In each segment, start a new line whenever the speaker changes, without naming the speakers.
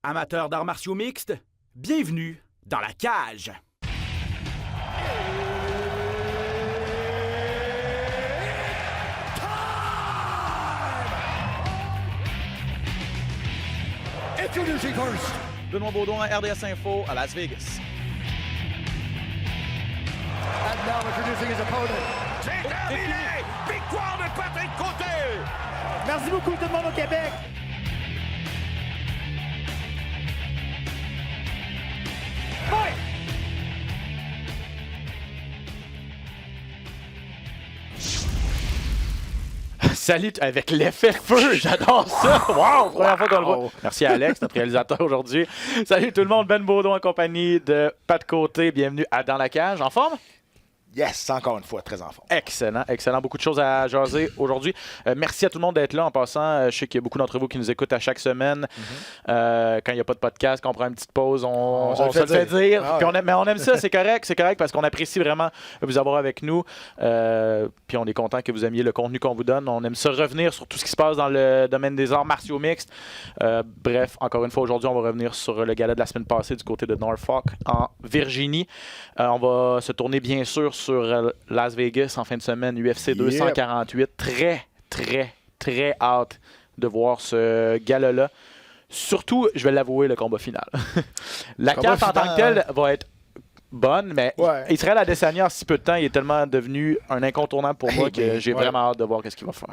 Amateurs d'arts martiaux mixtes, bienvenue dans la cage.
Introducing first,
Benoît Baudouin, RDS Info à Las Vegas.
and now introducing his opponent.
C'est terminé! Victoire de Patrick Côté!
Merci beaucoup tout le monde au Québec. Fight!
Salut avec l'effet feu, j'adore ça! Wow! Première fois qu'on le voit. Merci à Alex, notre réalisateur aujourd'hui. Salut tout le monde, Ben Baudouin en compagnie de Pat Côté. Bienvenue à Dans la cage. En forme?
Yes, encore une fois, très en forme.
Excellent, excellent. Beaucoup de choses à jaser aujourd'hui. Merci à tout le monde d'être là. En passant, je sais qu'il y a beaucoup d'entre vous qui nous écoutent à chaque semaine. Quand il n'y a pas de podcast, quand on prend une petite pause, on se le fait dire.
Ah ouais.
Puis mais on aime ça, c'est correct parce qu'on apprécie vraiment vous avoir avec nous. Puis on est content que vous aimiez le contenu qu'on vous donne. On aime ça revenir sur tout ce qui se passe dans le domaine des arts martiaux mixtes. Bref, encore une fois, aujourd'hui, on va revenir sur le gala de la semaine passée du côté de Norfolk, en Virginie. On va se tourner, bien sûr, sur Las Vegas en fin de semaine, UFC 248. Très hâte de voir ce gala-là. Surtout, je vais l'avouer, le combat final. La carte en tant que telle va être bonne, mais Israël Adesanya, en si peu de temps, il est tellement devenu un incontournable pour moi que j'ai vraiment hâte de voir ce qu'il va faire.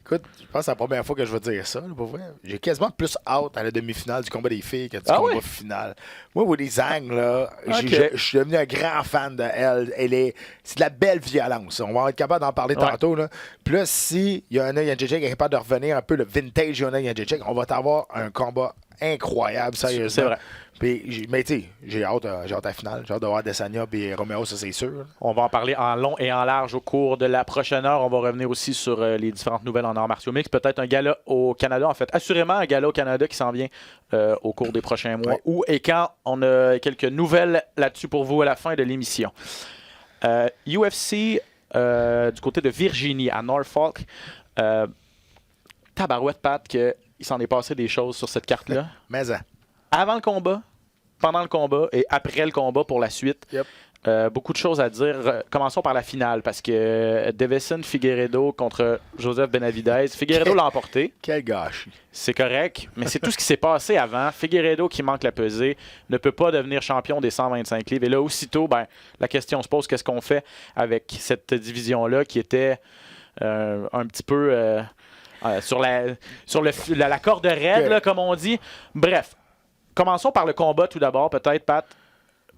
Écoute, je pense que c'est la première fois que je vais dire ça, là, pour vrai. J'ai quasiment plus hâte à la demi-finale du combat des filles que du combat final. Moi, Woody Zhang, là, je suis devenu un grand fan de elle. C'est de la belle violence. On va être capable d'en parler tantôt. Là. Puis là, si Joanna Jędrzejczyk est capable de revenir un peu le vintage Joanna Jędrzejczyk, on va avoir un combat incroyable, sérieusement.
C'est vrai.
Puis, mais tu sais, j'ai hâte à la finale. J'ai hâte de voir Adesanya et Romero, ça c'est sûr.
On va en parler en long et en large au cours de la prochaine heure. On va revenir aussi sur les différentes nouvelles en arts martiaux mixtes. Peut-être un gala au Canada, en fait. Assurément un gala au Canada qui s'en vient au cours des prochains mois. Où et quand on a quelques nouvelles là-dessus pour vous à la fin de l'émission. UFC du côté de Virginie, à Norfolk. Tabarouette, Pat, qu'il s'en est passé des choses sur cette carte-là.
Mais
Avant le combat, pendant le combat et après le combat pour la suite. Beaucoup de choses à dire. Commençons par la finale parce que Deiveson Figueiredo contre Joseph Benavidez. Figueiredo l'a emporté.
Quel gâchis.
C'est correct, mais c'est tout ce qui s'est passé avant. Figueiredo, qui manque la pesée, ne peut pas devenir champion des 125 livres. Et là, aussitôt, la question se pose, qu'est-ce qu'on fait avec cette division-là qui était un petit peu sur la corde raide, là, comme on dit. Bref. Commençons par le combat tout d'abord, peut-être, Pat.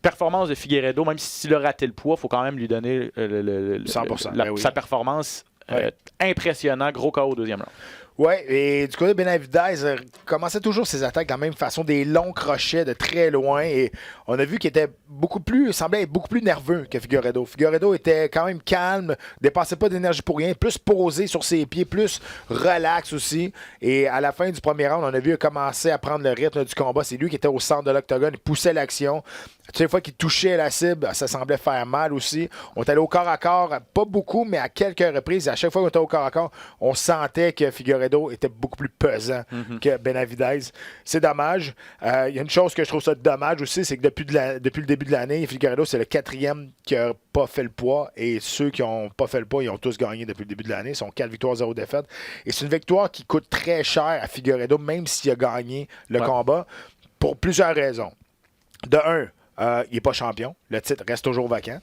Performance de Figueiredo, même s'il a raté le poids, il faut quand même lui donner
100%,
sa performance impressionnant. Gros KO au deuxième round.
Oui, et du côté de Benavidez, commençait toujours ses attaques de la même façon, des longs crochets de très loin. Et on a vu qu'il semblait être beaucoup plus nerveux que Figueiredo. Figueiredo était quand même calme, dépensait pas d'énergie pour rien, plus posé sur ses pieds, plus relax aussi. Et à la fin du premier round, on a vu qu'il commençait à prendre le rythme du combat. C'est lui qui était au centre de l'octogone, il poussait l'action. Chaque fois qu'il touchait la cible, ça semblait faire mal aussi. On est allé au corps à corps, pas beaucoup, mais à quelques reprises. À chaque fois qu'on était au corps à corps, on sentait que Figueiredo était beaucoup plus pesant que Benavidez. C'est dommage. Il y a une chose que je trouve ça dommage aussi, c'est que depuis le début de l'année, Figueiredo, c'est le 4e qui n'a pas fait le poids. Et ceux qui n'ont pas fait le poids, ils ont tous gagné depuis le début de l'année. Ils sont 4 victoires, 0 défaites. Et c'est une victoire qui coûte très cher à Figueiredo, même s'il a gagné le combat, pour plusieurs raisons. De un, il n'est pas champion. Le titre reste toujours vacant.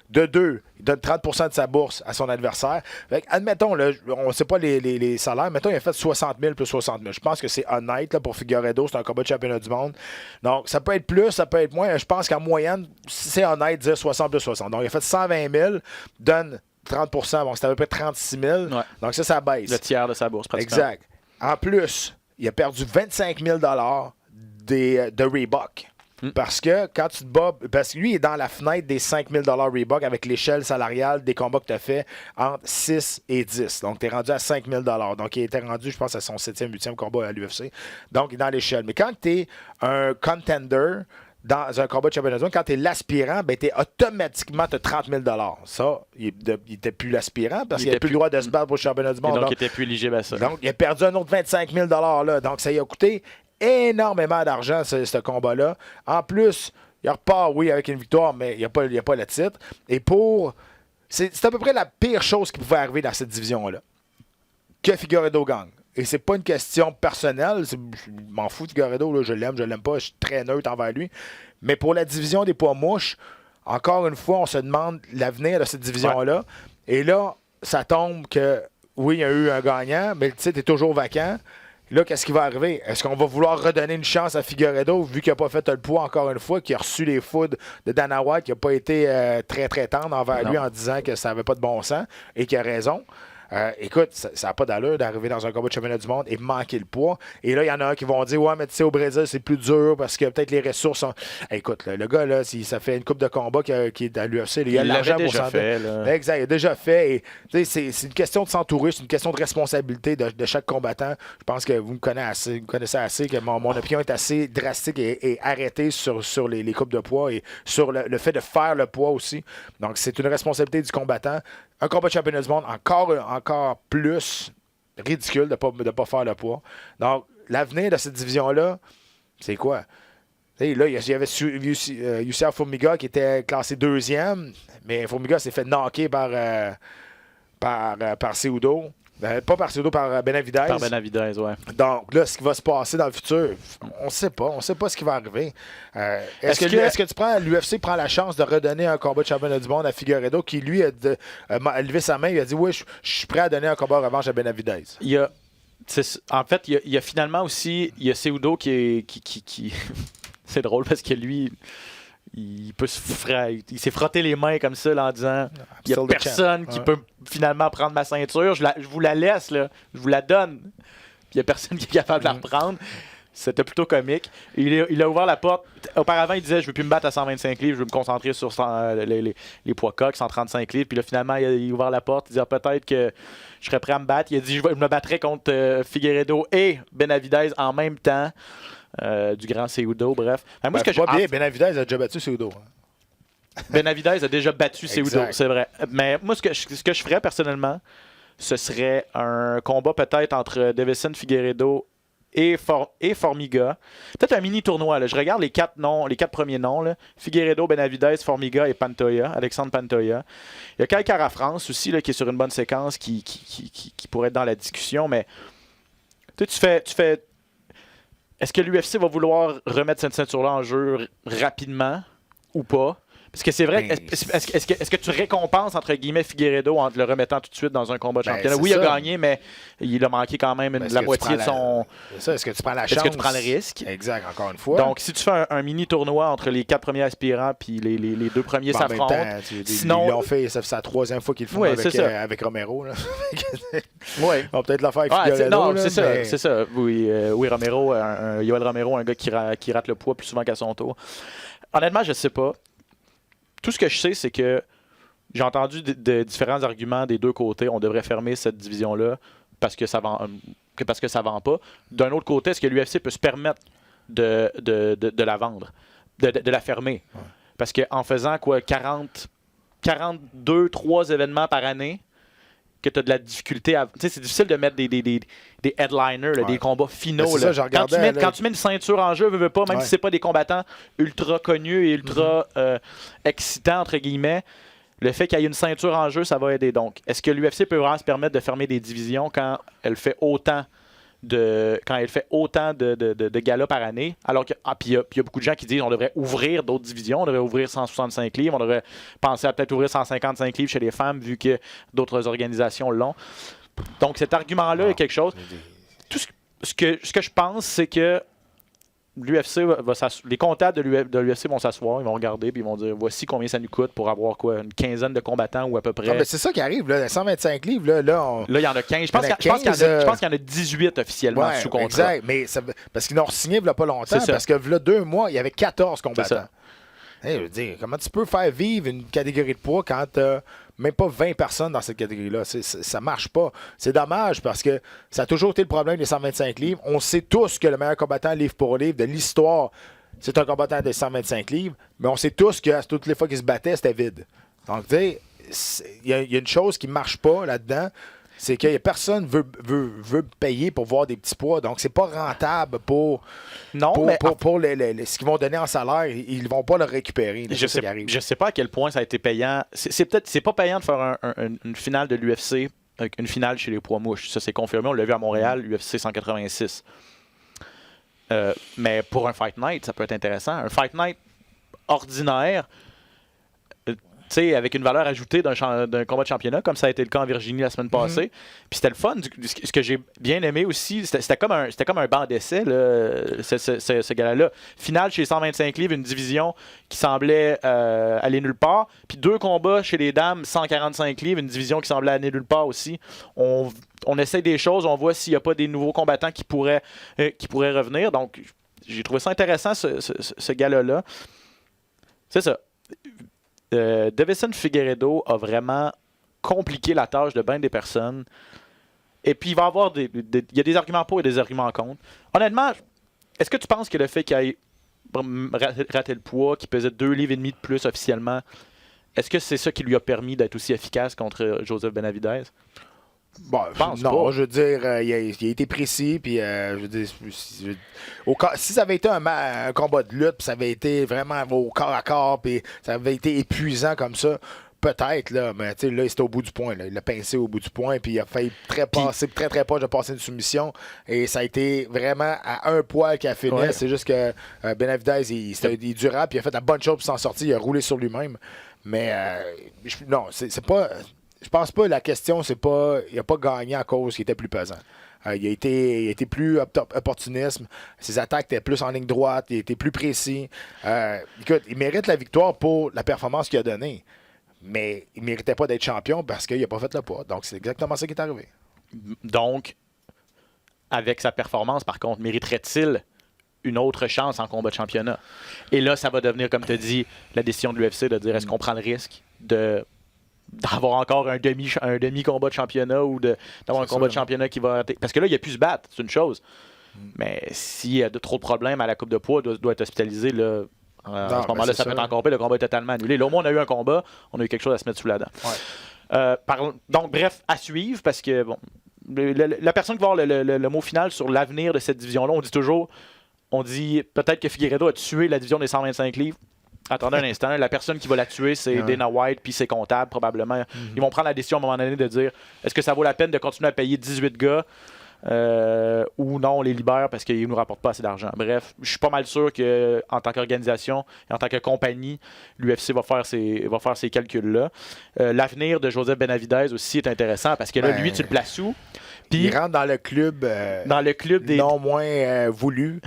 De deux, il donne 30% de sa bourse à son adversaire. Fait, admettons, là, on ne sait pas les salaires. Mettons, il a fait 60 000 plus 60 000. Je pense que c'est honnête là, pour Figueiredo. C'est un combat de championnat du monde. Donc, ça peut être plus, ça peut être moins. Je pense qu'en moyenne, c'est honnête de dire 60 plus 60. Donc, il a fait 120 000, donne 30%. Bon, c'est à peu près 36 000.
Ouais.
Donc, ça baisse.
Le tiers de sa bourse, pratiquement.
Exact. En plus, il a perdu 25 000 de Reebok. Parce que quand tu te bats, parce que lui il est dans la fenêtre des 5 000 Reebok avec l'échelle salariale des combats que tu as fait entre 6 et 10. Donc, tu es rendu à 5 000 Donc, il était rendu, je pense, à son 7e, 8e combat à l'UFC. Donc, il est dans l'échelle. Mais quand tu es un contender dans un combat de championnat du monde, quand tu es l'aspirant, ben, tu es automatiquement à 30 000 Ça, il n'était plus l'aspirant parce qu'il n'avait plus le droit de se battre pour le championnat du monde.
Donc, il n'était plus éligible à ça.
Donc, il a perdu un autre 25 000 là. Donc, ça lui a coûté énormément d'argent, ce combat-là. En plus, il repart, oui, avec une victoire, mais il n'y a pas le titre. Et c'est à peu près la pire chose qui pouvait arriver dans cette division-là. Que Figueiredo gagne. Et c'est pas une question personnelle. Je m'en fous de Figueiredo, là, je l'aime pas, je suis très neutre envers lui. Mais pour la division des poids mouches, encore une fois, on se demande l'avenir de cette division-là. Et là, ça tombe que, oui, il y a eu un gagnant, mais le titre est toujours vacant. Là, qu'est-ce qui va arriver? Est-ce qu'on va vouloir redonner une chance à Figueiredo, vu qu'il n'a pas fait le poids encore une fois, qu'il a reçu les foudres de Dana White, qui n'a pas été très, très tendre envers lui en disant que ça n'avait pas de bon sens et qu'il a raison? Écoute, ça n'a pas d'allure d'arriver dans un combat de championnat du monde et manquer le poids. Et là, il y en a un qui vont dire, ouais, mais tu sais, au Brésil, c'est plus dur parce que peut-être les ressources sont. Écoute, le gars, là, ça fait une coupe de combat qui est à l'UFC. Il a l'argent pour s'en
fait.
Exact, il a déjà fait. Et, c'est une question de s'entourer, c'est une question de responsabilité de chaque combattant. Je pense que vous me connaissez assez, que mon opinion est assez drastique et arrêtée sur les coupes de poids et sur le fait de faire le poids aussi. Donc, c'est une responsabilité du combattant. Un combat de championnat du monde encore plus ridicule de ne pas faire le poids. Donc, l'avenir de cette division-là, c'est quoi? Là, il y avait Yusufa Formiga qui était classé 2e, mais Formiga s'est fait knocker par Cejudo. Pas par Cejudo, par Benavidez.
Par Benavidez, oui.
Donc là, ce qui va se passer dans le futur, on ne sait pas. On ne sait pas ce qui va arriver. Est-ce que l'UFC prend la chance de redonner un combat de championnat du monde à Figueiredo qui, lui, a levé sa main et a dit « Oui, je suis prêt à donner un combat de revanche à Benavidez. »
En fait, il y a finalement aussi Cejudo qui c'est drôle parce que lui... Il s'est frotté les mains comme ça là, en disant il n'y a personne qui peut finalement prendre ma ceinture. Je vous la laisse, là. Je vous la donne. Puis il n'y a personne qui est capable de la reprendre. C'était plutôt comique. Il a ouvert la porte. Auparavant, il disait je ne veux plus me battre à 125 livres, je veux me concentrer sur les poids coqs, 135 livres. Puis là, finalement, il a ouvert la porte. Il disait peut-être que je serais prêt à me battre. Il a dit je me battrais contre Figueiredo et Benavidez en même temps. Du grand Cejudo, bref. Moi,
Benavidez a déjà battu Cejudo.
Benavidez a déjà battu Cejudo, c'est vrai. Mais moi, ce que je ferais personnellement, ce serait un combat peut-être entre Deiveson Figueiredo et Formiga. Peut-être un mini-tournoi. Là. Je regarde les quatre premiers noms. Là. Figueiredo, Benavidez, Formiga et Pantoja, Alexandre Pantoja. Il y a Kai Kara-France aussi là, qui est sur une bonne séquence qui pourrait être dans la discussion. Mais tu fais est-ce que l'UFC va vouloir remettre cette ceinture-là en jeu rapidement ou pas? Parce que c'est vrai, est-ce que tu récompenses, entre guillemets, Figueiredo en le remettant tout de suite dans un combat de championnat? Oui, il a gagné, mais il a manqué quand même la moitié de son...
C'est ça, est-ce que tu prends la chance?
Est-ce que tu prends le risque?
Exact, encore une fois.
Donc, si tu fais un mini-tournoi entre les 4 premiers aspirants puis les 2 premiers s'affrontent...
Sinon... Ils l'ont fait, c'est la 3e fois qu'ils le font avec Romero.
Oui.
On va peut-être le faire avec Figueiredo.
Non, c'est ça. Oui, Romero, Yoel Romero, un gars qui rate le poids plus souvent qu'à son tour. Honnêtement, je sais pas. Tout ce que je sais, c'est que j'ai entendu de différents arguments des deux côtés. On devrait fermer cette division-là parce que ça vend pas. D'un autre côté, est-ce que l'UFC peut se permettre de la vendre, de la fermer? Ouais. Parce qu'en faisant 42, 3 événements par année, que tu as de la difficulté à... Tu sais, c'est difficile de mettre des headliners, des combats finaux.
Ça,
quand tu mets une ceinture en jeu, veux pas, même si c'est pas des combattants ultra connus et ultra excitants, entre guillemets, le fait qu'il y ait une ceinture en jeu, ça va aider. Donc, est-ce que l'UFC peut vraiment se permettre de fermer des divisions quand elle fait autant de galas par année? Alors que puis il y a beaucoup de gens qui disent qu'on devrait ouvrir d'autres divisions, on devrait ouvrir 165 livres, on devrait penser à peut-être ouvrir 155 livres chez les femmes vu que d'autres organisations l'ont. Donc cet argument-là est quelque chose. Tout ce que je pense, c'est que l'UFC les comptables de l'UFC vont s'asseoir, ils vont regarder puis ils vont dire voici combien ça nous coûte pour avoir une quinzaine de combattants ou à peu près.
C'est ça qui arrive, là, 125 livres. Là,
il y en a 15. Je pense qu'il y en a 18 officiellement sous contrat.
Exact, mais parce qu'ils n'ont signé il n'y a pas longtemps, parce que là, 2 mois, il y avait 14 combattants. Hey, je veux dire, comment tu peux faire vivre une catégorie de poids quand tu n'as même pas 20 personnes dans cette catégorie-là? Ça marche pas. C'est dommage parce que ça a toujours été le problème des 125 livres. On sait tous que le meilleur combattant livre pour livre de l'histoire, c'est un combattant de 125 livres, mais on sait tous que toutes les fois qu'il se battait, c'était vide. Donc, tu sais, il y a une chose qui marche pas là-dedans. C'est que personne veut payer pour voir des petits poids. Donc, c'est pas rentable pour ce qu'ils vont donner en salaire. Ils vont pas le récupérer.
Je sais pas à quel point ça a été payant. C'est pas payant de faire une finale de l'UFC avec une finale chez les poids mouches. Ça, c'est confirmé. On l'a vu à Montréal, l'UFC 186. Mais pour un Fight Night, ça peut être intéressant. Un Fight Night ordinaire, avec une valeur ajoutée d'un combat de championnat, comme ça a été le cas en Virginie la semaine passée. Puis c'était le fun. Ce que j'ai bien aimé aussi, c'était comme un banc d'essai, ce gars-là. Finale chez les 125 livres, une division qui semblait aller nulle part. Puis 2 combats chez les dames, 145 livres, une division qui semblait aller nulle part aussi. On essaie des choses, on voit s'il n'y a pas des nouveaux combattants qui pourraient revenir. Donc, j'ai trouvé ça intéressant, ce gars-là. C'est ça. Deiveson Figueiredo a vraiment compliqué la tâche de bien des personnes. Et puis, il va y avoir il y a des arguments pour et des arguments contre. Honnêtement, est-ce que tu penses que le fait qu'il ait raté le poids, qu'il pesait 2,5 livres de plus officiellement, est-ce que c'est ça qui lui a permis d'être aussi efficace contre Joseph Benavidez?
Bon, non, je veux dire, il a été précis, puis je veux dire, si ça avait été un combat de lutte, puis ça avait été vraiment au corps à corps, puis ça avait été épuisant comme ça, peut-être, là, mais tu sais, là, c'était au bout du point, là. Il a pincé au bout du point, puis il a failli très proche de passer une soumission, et ça a été vraiment à un poil qu'il a fini. Ouais. C'est juste que Benavidez, il est durable, puis il a fait la bonne chose pour s'en sortir, il a roulé sur lui-même, mais non, c'est pas... Je pense pas, la question, c'est pas. Il n'a pas gagné à cause qu'il était plus pesant. Il a été plus opportuniste. Ses attaques étaient plus en ligne droite. Il était plus précis. Écoute, il mérite la victoire pour la performance qu'il a donnée. Mais il ne méritait pas d'être champion parce qu'il n'a pas fait le poids. Donc, c'est exactement ça qui est arrivé.
Donc, avec sa performance, par contre, mériterait-il une autre chance en combat de championnat? Et là, ça va devenir, comme tu as dit, la décision de l'UFC de dire est-ce qu'on prend le risque d'avoir encore un demi combat de championnat ou d'avoir un combat de championnat qui va... Parce que là, il a pu se battre, c'est une chose. Mais s'il y a trop de problèmes à la coupe de poids, doit être hospitalisé, là, à ce moment-là, ça peut être encore pire, le combat est totalement annulé. Là, au moins, on a eu un combat, on a eu quelque chose à se mettre sous la dent. Ouais. Donc, bref, à suivre, parce que, bon, la personne qui va avoir le mot final sur l'avenir de cette division-là, on dit peut-être que Figueiredo a tué la division des 125 livres. Attendez un instant, la personne qui va la tuer, c'est Dana White puis ses comptables, probablement. Ils vont prendre la décision à un moment donné de dire est-ce que ça vaut la peine de continuer à payer 18 gars ou non, on les libère parce qu'ils ne nous rapportent pas assez d'argent. Bref, je suis pas mal sûr qu'en tant qu'organisation et en tant que compagnie, l'UFC va faire ces calculs-là. L'avenir de Joseph Benavidez aussi est intéressant parce que là, lui, tu le places où?
Il rentre dans le club
des
non moins voulu.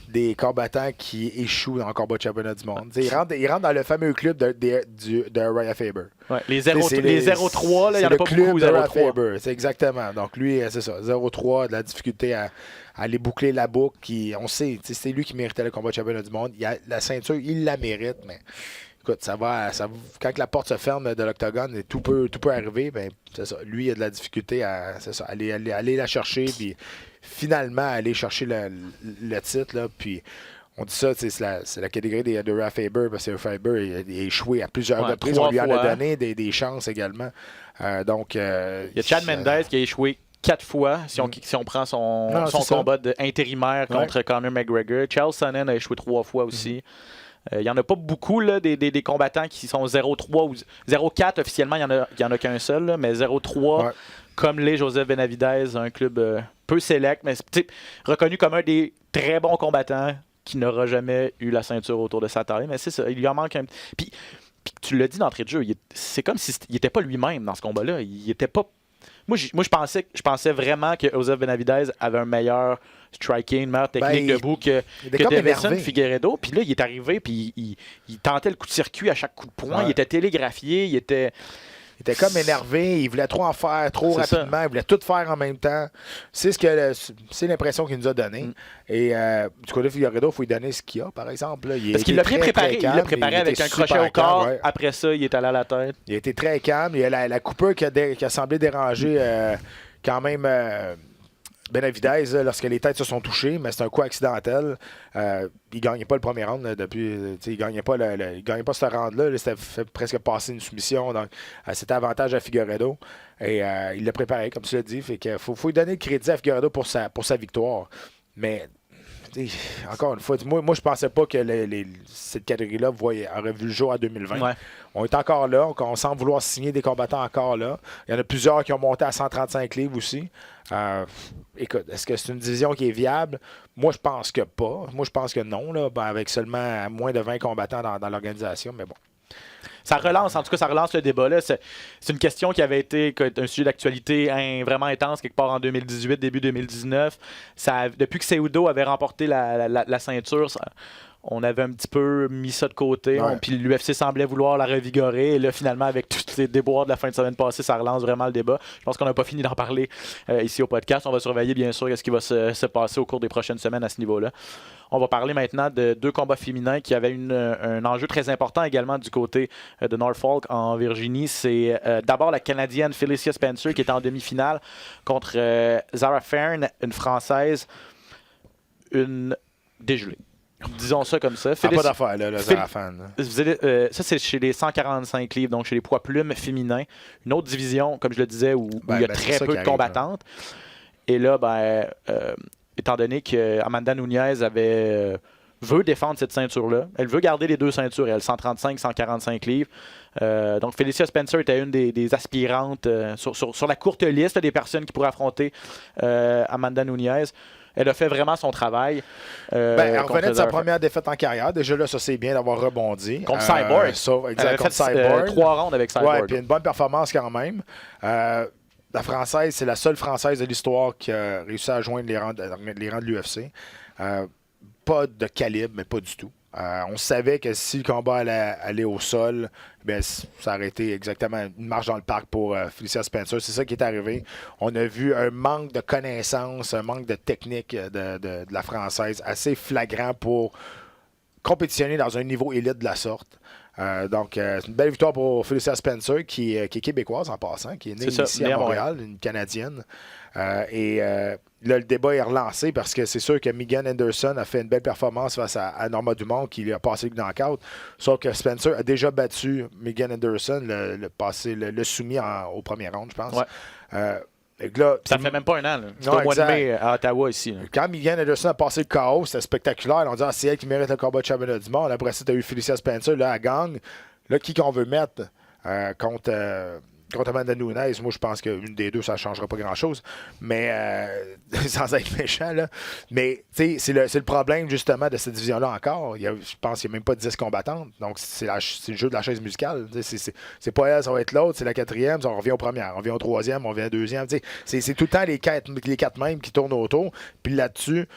Des combattants qui échouent dans le combat de championnat du monde. Il rentre dans le fameux club de Raya Faber.
Ouais, les 0-3, il n'y en a pas beaucoup.
C'est le club de Raya Faber, c'est exactement. Donc lui, c'est ça, 0-3, de la difficulté à aller boucler la boucle. On sait, c'est lui qui méritait le combat de championnat du monde. La ceinture, il la mérite, mais écoute, quand la porte se ferme de l'octogone, tout peut arriver, ben, c'est ça. Lui, il a de la difficulté à aller la chercher, puis finalement aller chercher le titre. Là, puis on dit ça, c'est la catégorie de Raya Faber, parce que Faber il a échoué à plusieurs reprises. On lui en a donné des chances également. Il
y a Chad Mendes qui a échoué 4 fois, si on prend son combat intérimaire contre Conor McGregor. Charles Sonnen a échoué 3 fois aussi. Il n'y en a pas beaucoup, là, des combattants qui sont 0-3 ou 0-4 officiellement, il n'y en a qu'un seul, là, mais 0-3, comme les Joseph Benavidez, un club peu select, mais reconnu comme un des très bons combattants qui n'aura jamais eu la ceinture autour de sa taille. Mais c'est ça, il lui en manque un... Puis tu l'as dit d'entrée de jeu, c'est comme s'il n'était pas lui-même dans ce combat-là. Il était pas... Moi, je pensais vraiment que Joseph Benavidez avait un meilleur striking, une meilleure technique debout que Deiveson Figueiredo. Puis là, il est arrivé, puis il tentait le coup de circuit à chaque coup de poing. Il était télégraphié, il était
comme énervé, il voulait trop en faire, trop rapidement, il voulait tout faire en même temps. C'est l'impression qu'il nous a donnée. Et du côté de Figueiredo, il faut lui donner ce qu'il a, par exemple. Là.
Parce qu'il l'a bien préparé. Il l'a préparé avec un crochet au corps. Ouais. Après ça, il est allé à la tête.
Il a été très calme. Il y a la coupeur qui a semblé déranger quand même Benavidez, là, lorsque les têtes se sont touchées, mais c'est un coup accidentel. Il ne gagnait pas le premier round là, depuis. Il ne gagnait pas ce round-là. Là, c'était fait presque passer une soumission. Donc, c'était avantage à Figueiredo. Et il l'a préparé, comme tu l'as dit. Fait que faut lui donner le crédit à Figueiredo pour sa victoire. Mais encore une fois, moi je pensais pas que cette catégorie-là aurait vu le jour en 2020.
Ouais.
On est encore là, on semble vouloir signer des combattants encore là. Il y en a plusieurs qui ont monté à 135 livres aussi. Écoute, est-ce que c'est une division qui est viable? Moi, je pense que pas. Moi, je pense que non, là, avec seulement moins de 20 combattants dans l'organisation, mais bon.
Ça relance, en tout cas, ça relance le débat. Là. C'est une question qui avait été un sujet d'actualité vraiment intense quelque part en 2018, début 2019. Depuis que Cejudo avait remporté la ceinture, on avait un petit peu mis ça de côté.
Ouais.
Puis l'UFC semblait vouloir la revigorer. Et là, finalement, avec tous les déboires de la fin de semaine passée, ça relance vraiment le débat. Je pense qu'on n'a pas fini d'en parler ici au podcast. On va surveiller, bien sûr, ce qui va se passer au cours des prochaines semaines à ce niveau-là. On va parler maintenant de 2 combats féminins qui avaient un enjeu très important également du côté de Norfolk en Virginie. C'est d'abord la Canadienne Felicia Spencer qui était en demi-finale contre Zara Fern, une Française, une dégelée. Disons ça comme ça.
Pas d'affaire, là, Zara Fern.
Ça, c'est chez les 145 livres, donc chez les poids plumes féminins. Une autre division, comme je le disais, où il y a très peu de combattantes. Et là, étant donné qu'Amanda Nunes veut défendre cette ceinture-là, elle veut garder les 2 ceintures, elle, 135, 145 livres. Donc, Felicia Spencer était une des aspirantes sur la courte liste des personnes qui pourraient affronter Amanda Nunes. Elle a fait vraiment son travail.
Elle revenait de sa première défaite en carrière. Déjà là, ça c'est bien d'avoir rebondi.
Contre Cyborg.
Exact, contre Cyborg.
3 rounds avec Cyborg.
Ouais, puis une bonne performance quand même. La Française, c'est la seule Française de l'histoire qui a réussi à joindre les rangs de l'UFC. Pas de calibre, mais pas du tout. On savait que si le combat allait aller au sol, ça aurait été exactement une marche dans le parc pour Felicia Spencer. C'est ça qui est arrivé. On a vu un manque de connaissances, un manque de technique de la Française assez flagrant pour compétitionner dans un niveau élite de la sorte. Donc, c'est une belle victoire pour Felicia Spencer, qui est québécoise en passant, qui est née ici à Montréal, une Canadienne. Là, le débat est relancé parce que c'est sûr que Megan Anderson a fait une belle performance face à Norma Dumont qui lui a passé le knockout. Sauf que Spencer a déjà battu Megan Anderson, le soumis au premier round, je pense.
Ouais.
Là,
ça fait même pas un an. C'est
non,
au mois de mai à Ottawa ici. Là.
Quand Megan Anderson a passé le KO, c'était spectaculaire. On dit c'est elle qui mérite le combat de championnat du monde. Après ça, tu as eu Felicia Spencer, là, elle gagne. Là, qui qu'on veut mettre contre Amanda Nunes? Moi, je pense qu'une des deux, ça ne changera pas grand-chose. Mais sans être méchant, là. Mais c'est le problème, justement, de cette division-là encore. Je pense qu'il n'y a même pas 10 combattantes. Donc, c'est le jeu de la chaise musicale. C'est pas elle, ça va être l'autre. C'est la 4e, on revient aux premières. On revient au 3e, on revient à la 2e. C'est tout le temps les quatre mêmes qui tournent autour. Puis là-dessus,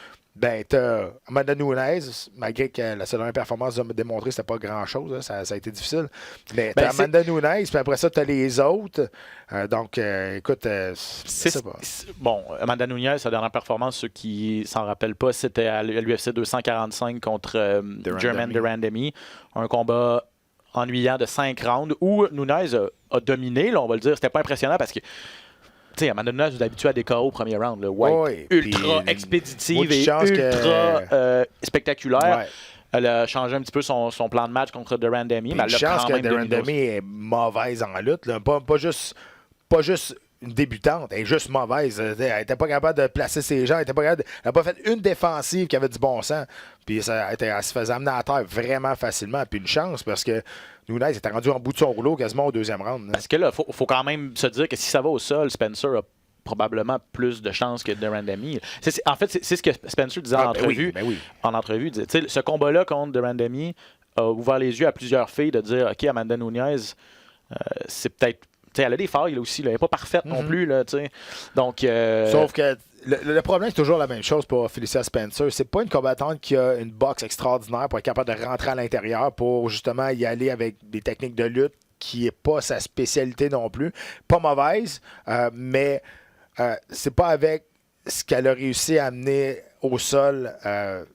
t'as Amanda Nunes, malgré que la seule performance a démontré que c'était pas grand-chose, hein, ça a été difficile. Mais t'as Amanda Nunes, puis après ça, t'as les autres. Écoute,
bon, Amanda Nunes, sa dernière performance, ceux qui s'en rappellent pas, c'était à l'UFC 245 contre Germaine de Randami. Un combat ennuyant de 5 rounds où Nunes a dominé, là, on va le dire. C'était pas impressionnant parce que Amanda Nunes nous habitué à des KO au premier round. Là. Ultra expéditive et ultra spectaculaire. Ouais. Elle a changé un petit peu son plan de match contre Durand Demi.
Mais elle a chance que Durand Demi est mauvaise en lutte. Là. Pas juste une débutante, elle est juste mauvaise. Elle n'était pas capable de placer ses gens. Elle n'a pas fait une défensive qui avait du bon sens. Puis elle se faisait amener à terre vraiment facilement. Puis une chance parce que Nunes était rendu en bout de son rouleau quasiment au 2e round.
Parce que là, il faut quand même se dire que si ça va au sol, Spencer a probablement plus de chances que Durand Demi. En fait, c'est ce que Spencer disait en entrevue. En entrevue, il disait, ce combat-là contre Durand Demi a ouvert les yeux à plusieurs filles de dire, OK, Amanda Nunes, c'est peut-être... elle a des failles là, aussi. Là. Elle n'est pas parfaite non plus. Là, donc,
sauf que le problème, c'est toujours la même chose pour Felicia Spencer. C'est pas une combattante qui a une boxe extraordinaire pour être capable de rentrer à l'intérieur pour justement y aller avec des techniques de lutte qui n'est pas sa spécialité non plus. Pas mauvaise, mais c'est pas avec ce qu'elle a réussi à amener au sol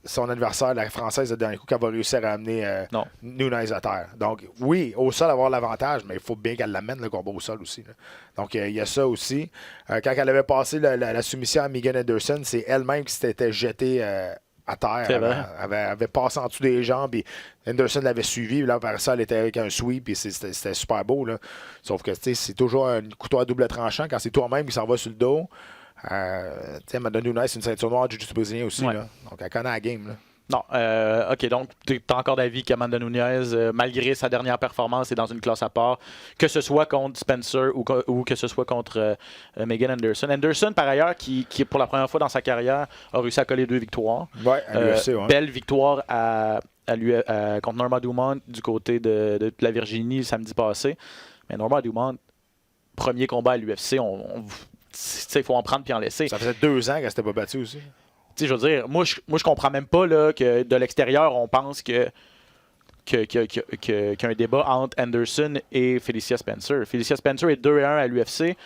son adversaire, la Française, le dernier coup, qu'elle va réussir à amener
Non.
Nunes à terre. Donc, oui, au sol, avoir l'avantage, mais il faut bien qu'elle l'amène, le combat au sol aussi. Là. Donc, il y a ça aussi. Quand elle avait passé la soumission à Megan Anderson, c'est elle-même qui s'était jetée à terre. Elle avait passé en dessous des jambes, et Anderson l'avait suivi. Là, par ça, elle était avec un sweep, et c'était super beau. Là. Sauf que c'est toujours un couteau à double tranchant. Quand c'est toi-même qui s'en va sur le dos, Amanda Nunes, c'est une ceinture noire du jiu-jitsu brésilien aussi.
Ouais.
Là. Donc, elle connaît la game. Là.
Non, OK, donc tu as encore d'avis qu'Amanda Nunes, malgré sa dernière performance, est dans une classe à part, que ce soit contre Spencer ou que ce soit contre Megan Anderson. Anderson, par ailleurs, qui pour la première fois dans sa carrière, a réussi à coller 2 victoires.
Ouais, à l'UFC, ouais.
Belle victoire contre Norma Dumont du côté de la Virginie samedi passé. Mais Norma Dumont, premier combat à l'UFC, il faut en prendre puis en laisser.
Ça faisait 2 ans qu'elle s'était pas battue aussi.
Je veux dire, moi je comprends même pas là, que de l'extérieur, on pense qu'il y a un débat entre Anderson et Felicia Spencer. Felicia Spencer est 2-1 à l'UFC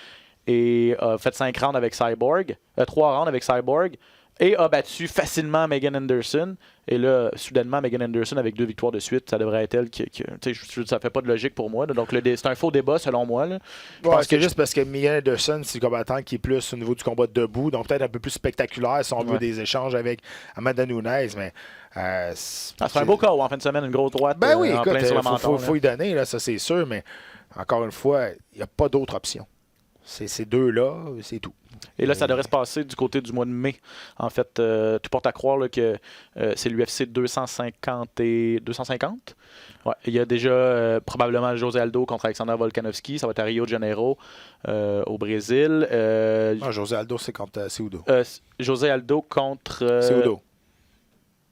et a fait 5 rounds avec Cyborg, 3 rounds avec Cyborg, et a battu facilement Megan Anderson. Et là, soudainement, Megan Anderson avec 2 victoires de suite, ça devrait être elle ça fait pas de logique pour moi. Là. Donc, c'est un faux débat selon moi. Là.
C'est juste parce que Megan Anderson, c'est le combattant qui est plus au niveau du combat debout, donc peut-être un peu plus spectaculaire si on veut des échanges avec Amanda Nunes, mais...
c'est un beau KO en fin de semaine, une grosse droite.
Ben oui,
en
écoute,
plein sur le menton,
faut y donner, là, ça c'est sûr, mais encore une fois, il n'y a pas d'autre option. C'est ces deux-là, c'est tout.
Et là, ça devrait se passer du côté du mois de mai. En fait, tout porte à croire là, que c'est l'UFC 250 et 250. Ouais. Il y a déjà probablement José Aldo contre Alexander Volkanovski. Ça va être à Rio de Janeiro, au Brésil.
José Aldo, c'est contre Cejudo.
José Aldo contre...
Cejudo.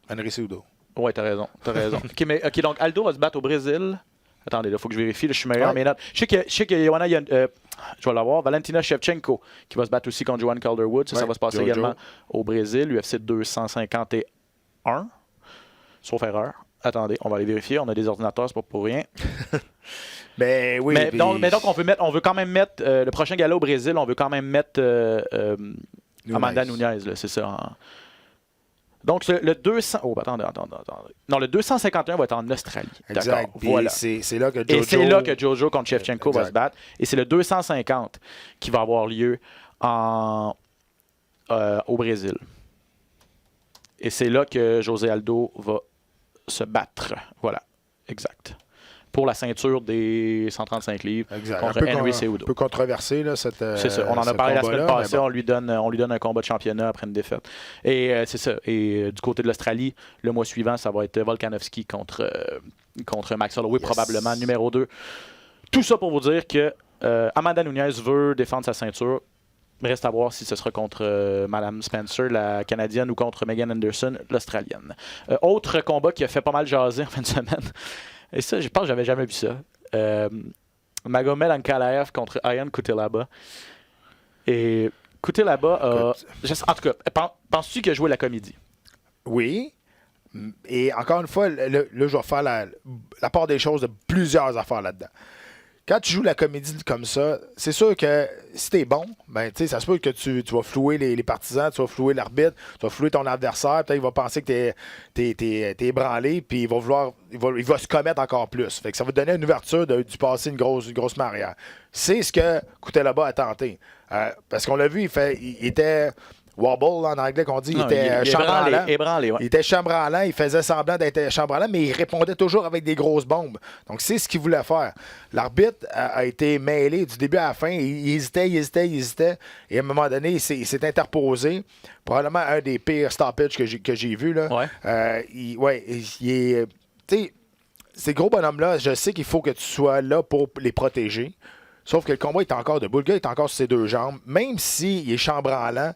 Henry Cejudo.
Ouais, t'as raison. OK, donc Aldo va se battre au Brésil. Attendez, il faut que je vérifie. Là, je suis meilleur. Mais je sais qu'il y a je vais l'avoir. Valentina Shevchenko qui va se battre aussi contre Joanne Calderwood. Ça va se passer également au Brésil. UFC 251. Sauf erreur. Attendez, on va aller vérifier. On a des ordinateurs, c'est pas pour rien.
Mais oui.
Donc, on veut quand même mettre le prochain gala au Brésil. On veut quand même mettre Amanda Nunes. Là, c'est ça. Donc, le 200... Oh, attendez. Non, le 251 va être en Australie.
Exact.
Voilà.
C'est là que Jojo...
Et c'est là que Jojo contre Shevchenko va se battre. Et c'est le 250 qui va avoir lieu au Brésil. Et c'est là que José Aldo va se battre. Voilà. Exact. Pour la ceinture des 135 livres contre Henry Cejudo.
Un peu controversé, là, c'est
ça. On en a parlé la semaine passée. On lui donne un combat de championnat après une défaite. Et c'est ça. Et du côté de l'Australie, le mois suivant, ça va être Volkanovski contre Max Holloway, probablement numéro 2. Tout ça pour vous dire que Amanda Nunes veut défendre sa ceinture. Il reste à voir si ce sera contre Madame Spencer, la Canadienne, ou contre Megan Anderson, l'Australienne. Autre combat qui a fait pas mal jaser en fin de semaine. Et ça, je pense que j'avais jamais vu ça. Magomed Ankalaev contre Ian Cutelaba. Et Cutelaba a... En tout cas, penses-tu qu'il a joué la comédie?
Oui. Et encore une fois, là je vais faire la part des choses de plusieurs affaires là-dedans. Quand tu joues la comédie comme ça, c'est sûr que si t'es bon, ben ça se peut que tu vas flouer les partisans, tu vas flouer l'arbitre, tu vas flouer ton adversaire, peut-être il va penser que t'es ébranlé, puis il va se commettre encore plus. Fait que ça va te donner une ouverture de passer une grosse marrière. C'est ce que Cutelaba a tenté. Parce qu'on l'a vu, il était... wobble en anglais qu'on dit, il était chambranlant.
Ébranlé, ouais.
Il était chambranlant, il faisait semblant d'être chambranlant, mais il répondait toujours avec des grosses bombes. Donc c'est ce qu'il voulait faire. L'arbitre a été mêlé du début à la fin, il hésitait. Et à un moment donné, il s'est interposé. Probablement un des pires stoppages que j'ai vu. Là.
Ouais.
Ces gros bonhommes-là, je sais qu'il faut que tu sois là pour les protéger. Sauf que le combat est encore debout. Le gars est encore sur ses 2 jambes. Même s'il est chambranlant,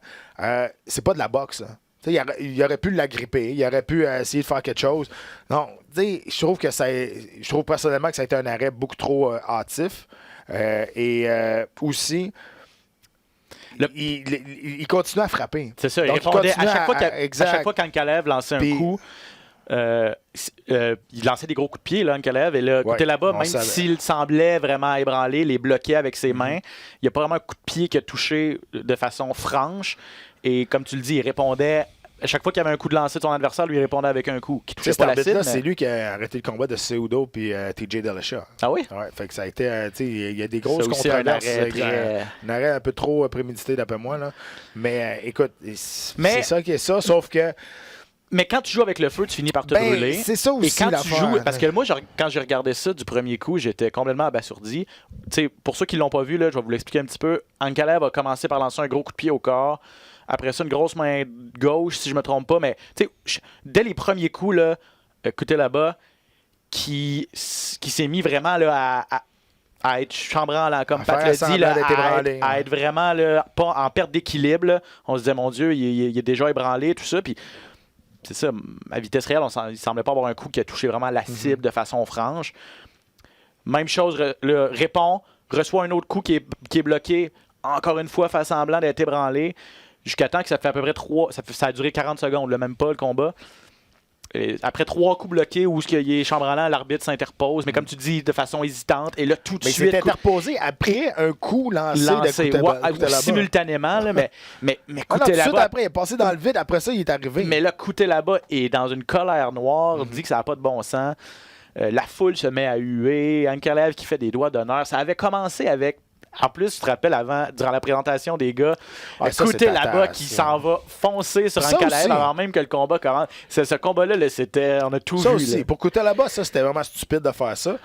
c'est pas de la boxe. Il aurait pu l'agripper. Il aurait pu essayer de faire quelque chose. Non, je trouve personnellement que ça a été un arrêt beaucoup trop hâtif. Aussi, il continue à frapper.
C'est ça, il répondait à chaque fois qu'Ankalaev lançait un coup. Il lançait des gros coups de pied, là, Ankalaev, et là, côté là-bas, même s'il semblait vraiment ébranlé, les bloquait avec ses mains, il n'y a pas vraiment un coup de pied qui a touché de façon franche. Et comme tu le dis, il répondait à chaque fois qu'il y avait un coup de lancer de son adversaire, lui répondait avec un coup qui touchait
Cet
pas la cible.
arbitre-là, c'est
Mais...
lui qui a arrêté le combat de Cejudo puis TJ Dillashaw.
Ah oui?
Ouais, fait que ça a été, tu sais, il y a des grosses
Ça aussi, un
controverses.
arrêt très-
Un arrêt un peu trop prémédité d'après moi, là. Mais écoute,
Mais-
c'est ça qui est ça, sauf que
Mais quand tu joues avec le feu, tu finis par te brûler.
c'est ça aussi
Et quand tu
l'affaire.
joues, parce que moi, quand j'ai regardé ça du premier coup, j'étais complètement abasourdi. Tu sais, pour ceux qui l'ont pas vu, là, je vais vous l'expliquer un petit peu. Ankalaev a commencé par lancer un gros coup de pied au corps. Après ça, une grosse main gauche, si je me trompe pas. Mais tu sais, dès les premiers coups, là, écoutez là-bas, qui s'est mis vraiment là, à être chambranlant, comme
À
Pat
faire
l'a dit,
semblant
là,
d'être ébranlé,
à être vraiment là, pas en perte d'équilibre. Là. On se disait, mon Dieu, il est déjà ébranlé, tout ça. Puis c'est ça, à vitesse réelle, il semblait pas avoir un coup qui a touché vraiment la cible de façon franche. Même chose, répond, reçoit un autre coup qui est bloqué, encore une fois, fait semblant d'être ébranlé, jusqu'à temps que ça fait à peu près 3... Ça a duré 40 secondes, là, même pas le combat. Et après 3 coups bloqués où il est chambranlant, l'arbitre s'interpose, mais comme tu dis, de façon hésitante, et là, tout de
mais
suite...
c'est interposé après un coup lancé
lancé,
de Cutelaba.
simultanément, là, mais
Ah non, tout de
Cutelaba-
suite après, il est passé dans le vide, après ça, il est arrivé.
Mais là, Cutelaba est dans une colère noire, dit que ça n'a pas de bon sens. La foule se met à huer. Ankalaev qui fait des doigts d'honneur. Ça avait commencé avec... En plus, tu te rappelles, durant la présentation des gars,
Ah, ça, c'est
Cutelaba
tata,
qui
ça.
s'en va foncer sur
Ça
Ankalaev
aussi.
avant même que le combat commence. Ce combat-là, là, c'était... On a tout
Ça
vu.
aussi,
là.
pour Cutelaba, ça, c'était vraiment stupide de faire ça.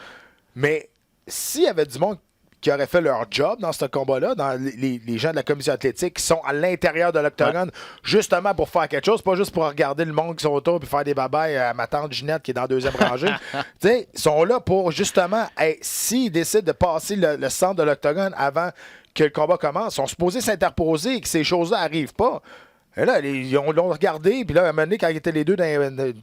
Mais s'il y avait du monde qui aurait fait leur job dans ce combat-là, dans les gens de la commission athlétique qui sont à l'intérieur de l'octogone, justement pour faire quelque chose, pas juste pour regarder le monde qui sont autour puis faire des babayes à ma tante Ginette qui est dans la deuxième rangée. Tu sais, ils sont là pour justement, s'ils décident de passer le centre de l'octogone avant que le combat commence, ils sont supposés s'interposer et que ces choses-là n'arrivent pas. Et là, ils l'ont regardé, puis là, à un moment donné, quand ils étaient les deux dans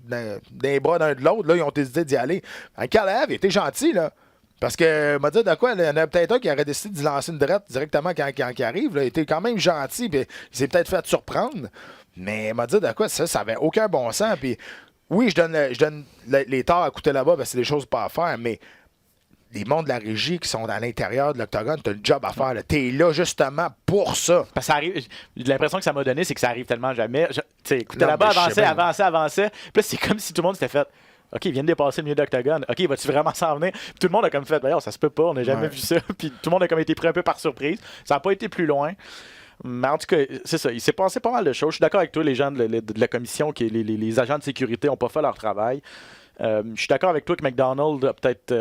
les bras d'un de l'autre, là, ils ont décidé d'y aller. Ankalaev, il était gentil, là. Parce que, m'a dit de quoi, il y en a peut-être un qui aurait décidé de lancer une drette directement quand il arrive. Là. Il était quand même gentil, puis il s'est peut-être fait surprendre. Mais m'a dit de quoi, ça avait aucun bon sens. Puis oui, je donne les torts à coûter là-bas, parce que c'est des choses pas à faire, mais les mondes de la régie qui sont à l'intérieur de l'octogone, t'as le job à faire. T'es là justement pour ça.
Parce que ça arrive, l'impression que ça m'a donné, c'est que ça arrive tellement jamais. Tu sais,
Non,
là-bas,
mais je sais
avançait. Puis là, c'est comme si tout le monde s'était fait. OK, il vient de dépasser le milieu d'octogone. OK, vas-tu vraiment s'en venir? Puis tout le monde a comme fait, d'ailleurs, ça se peut pas, on n'a jamais vu ça. Puis tout le monde a comme été pris un peu par surprise. Ça n'a pas été plus loin. Mais en tout cas, c'est ça. Il s'est passé pas mal de choses. Je suis d'accord avec toi, les gens de la commission, les agents de sécurité n'ont pas fait leur travail. Je suis d'accord avec toi que McDonald a peut-être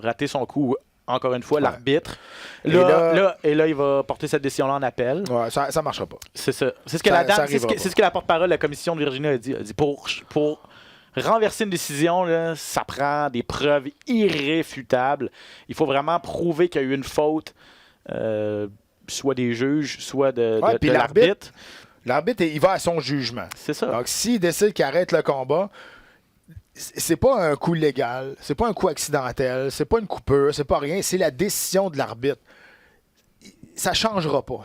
raté son coup. Encore une fois, l'arbitre.
Et
Là, il va porter cette décision-là en appel.
Ouais, ça ne marchera pas.
C'est ça. C'est ce que
Ça-
la dame,
ça
c'est ce
arrivera
que la porte-parole de la commission de Virginie a dit. Elle a dit pour renverser une décision, là, ça prend des preuves irréfutables. Il faut vraiment prouver qu'il y a eu une faute, soit des juges, soit de
puis
l'arbitre.
L'arbitre, il va à son jugement.
C'est ça.
Donc, s'il décide qu'il arrête le combat, c'est pas un coup légal, c'est pas un coup accidentel, c'est pas une coupure, c'est pas rien, c'est la décision de l'arbitre. Ça changera pas.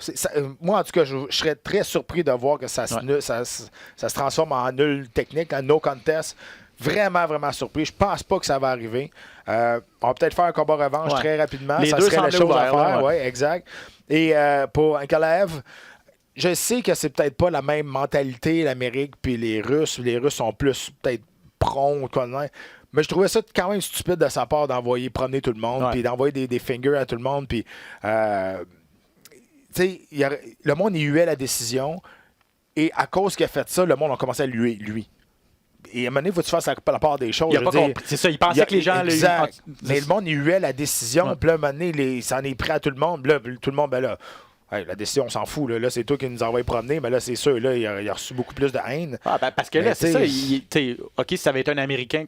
Moi, en tout cas, je serais très surpris de voir que ça se transforme en nul technique, en no contest. Vraiment, vraiment surpris. Je pense pas que ça va arriver. On va peut-être faire un combat revanche très rapidement.
Les
ça
deux
serait la
semblaient
chose à
ouverts,
faire.
là,
Ouais, exact. Et pour Ankalaev, je sais que c'est peut-être pas la même mentalité, l'Amérique puis les Russes. Les Russes sont plus peut-être prompts, mais je trouvais ça quand même stupide de sa part d'envoyer promener tout le monde, puis d'envoyer des fingers à tout le monde, puis le monde y huait la décision, et à cause qu'il a fait ça, le monde a commencé à lui. Et à un moment donné, il faut que tu fasses la part des choses.
Il a pas compris. C'est ça, il pensait que les gens...
Exact. Mais le monde y huait la décision, puis là, à un moment donné, ça en est pris à tout le monde. Là, tout le monde, ben là, hey, la décision, on s'en fout. Là, c'est toi qui nous envoie promener, mais là, c'est sûr, là, il a reçu beaucoup plus de haine.
Parce que là, c'est ça. OK, si ça avait été un Américain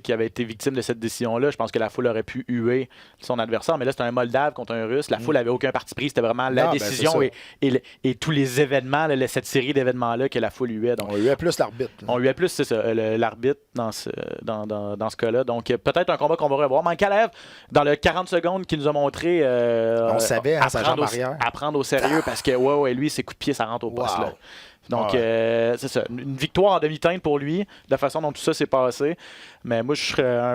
qui avait été victime de cette décision-là, je pense que la foule aurait pu huer son adversaire. Mais là, c'était un Moldave contre un Russe. La foule n'avait aucun parti pris. C'était vraiment la décision et tous les événements, cette série d'événements-là que la foule huait. Donc,
on huait plus l'arbitre.
On huait plus, c'est ça, l'arbitre dans ce cas-là. Donc, peut-être un combat qu'on va revoir. Ankalaev, dans le 40 secondes qu'il nous a montré,
on savait, sa jambe arrière.
Prendre au sérieux parce que lui, ses coups de pied, ça rentre au poste. Là. Donc, c'est ça. Une victoire en demi-teinte pour lui, de la façon dont tout ça s'est passé. Mais moi, je serais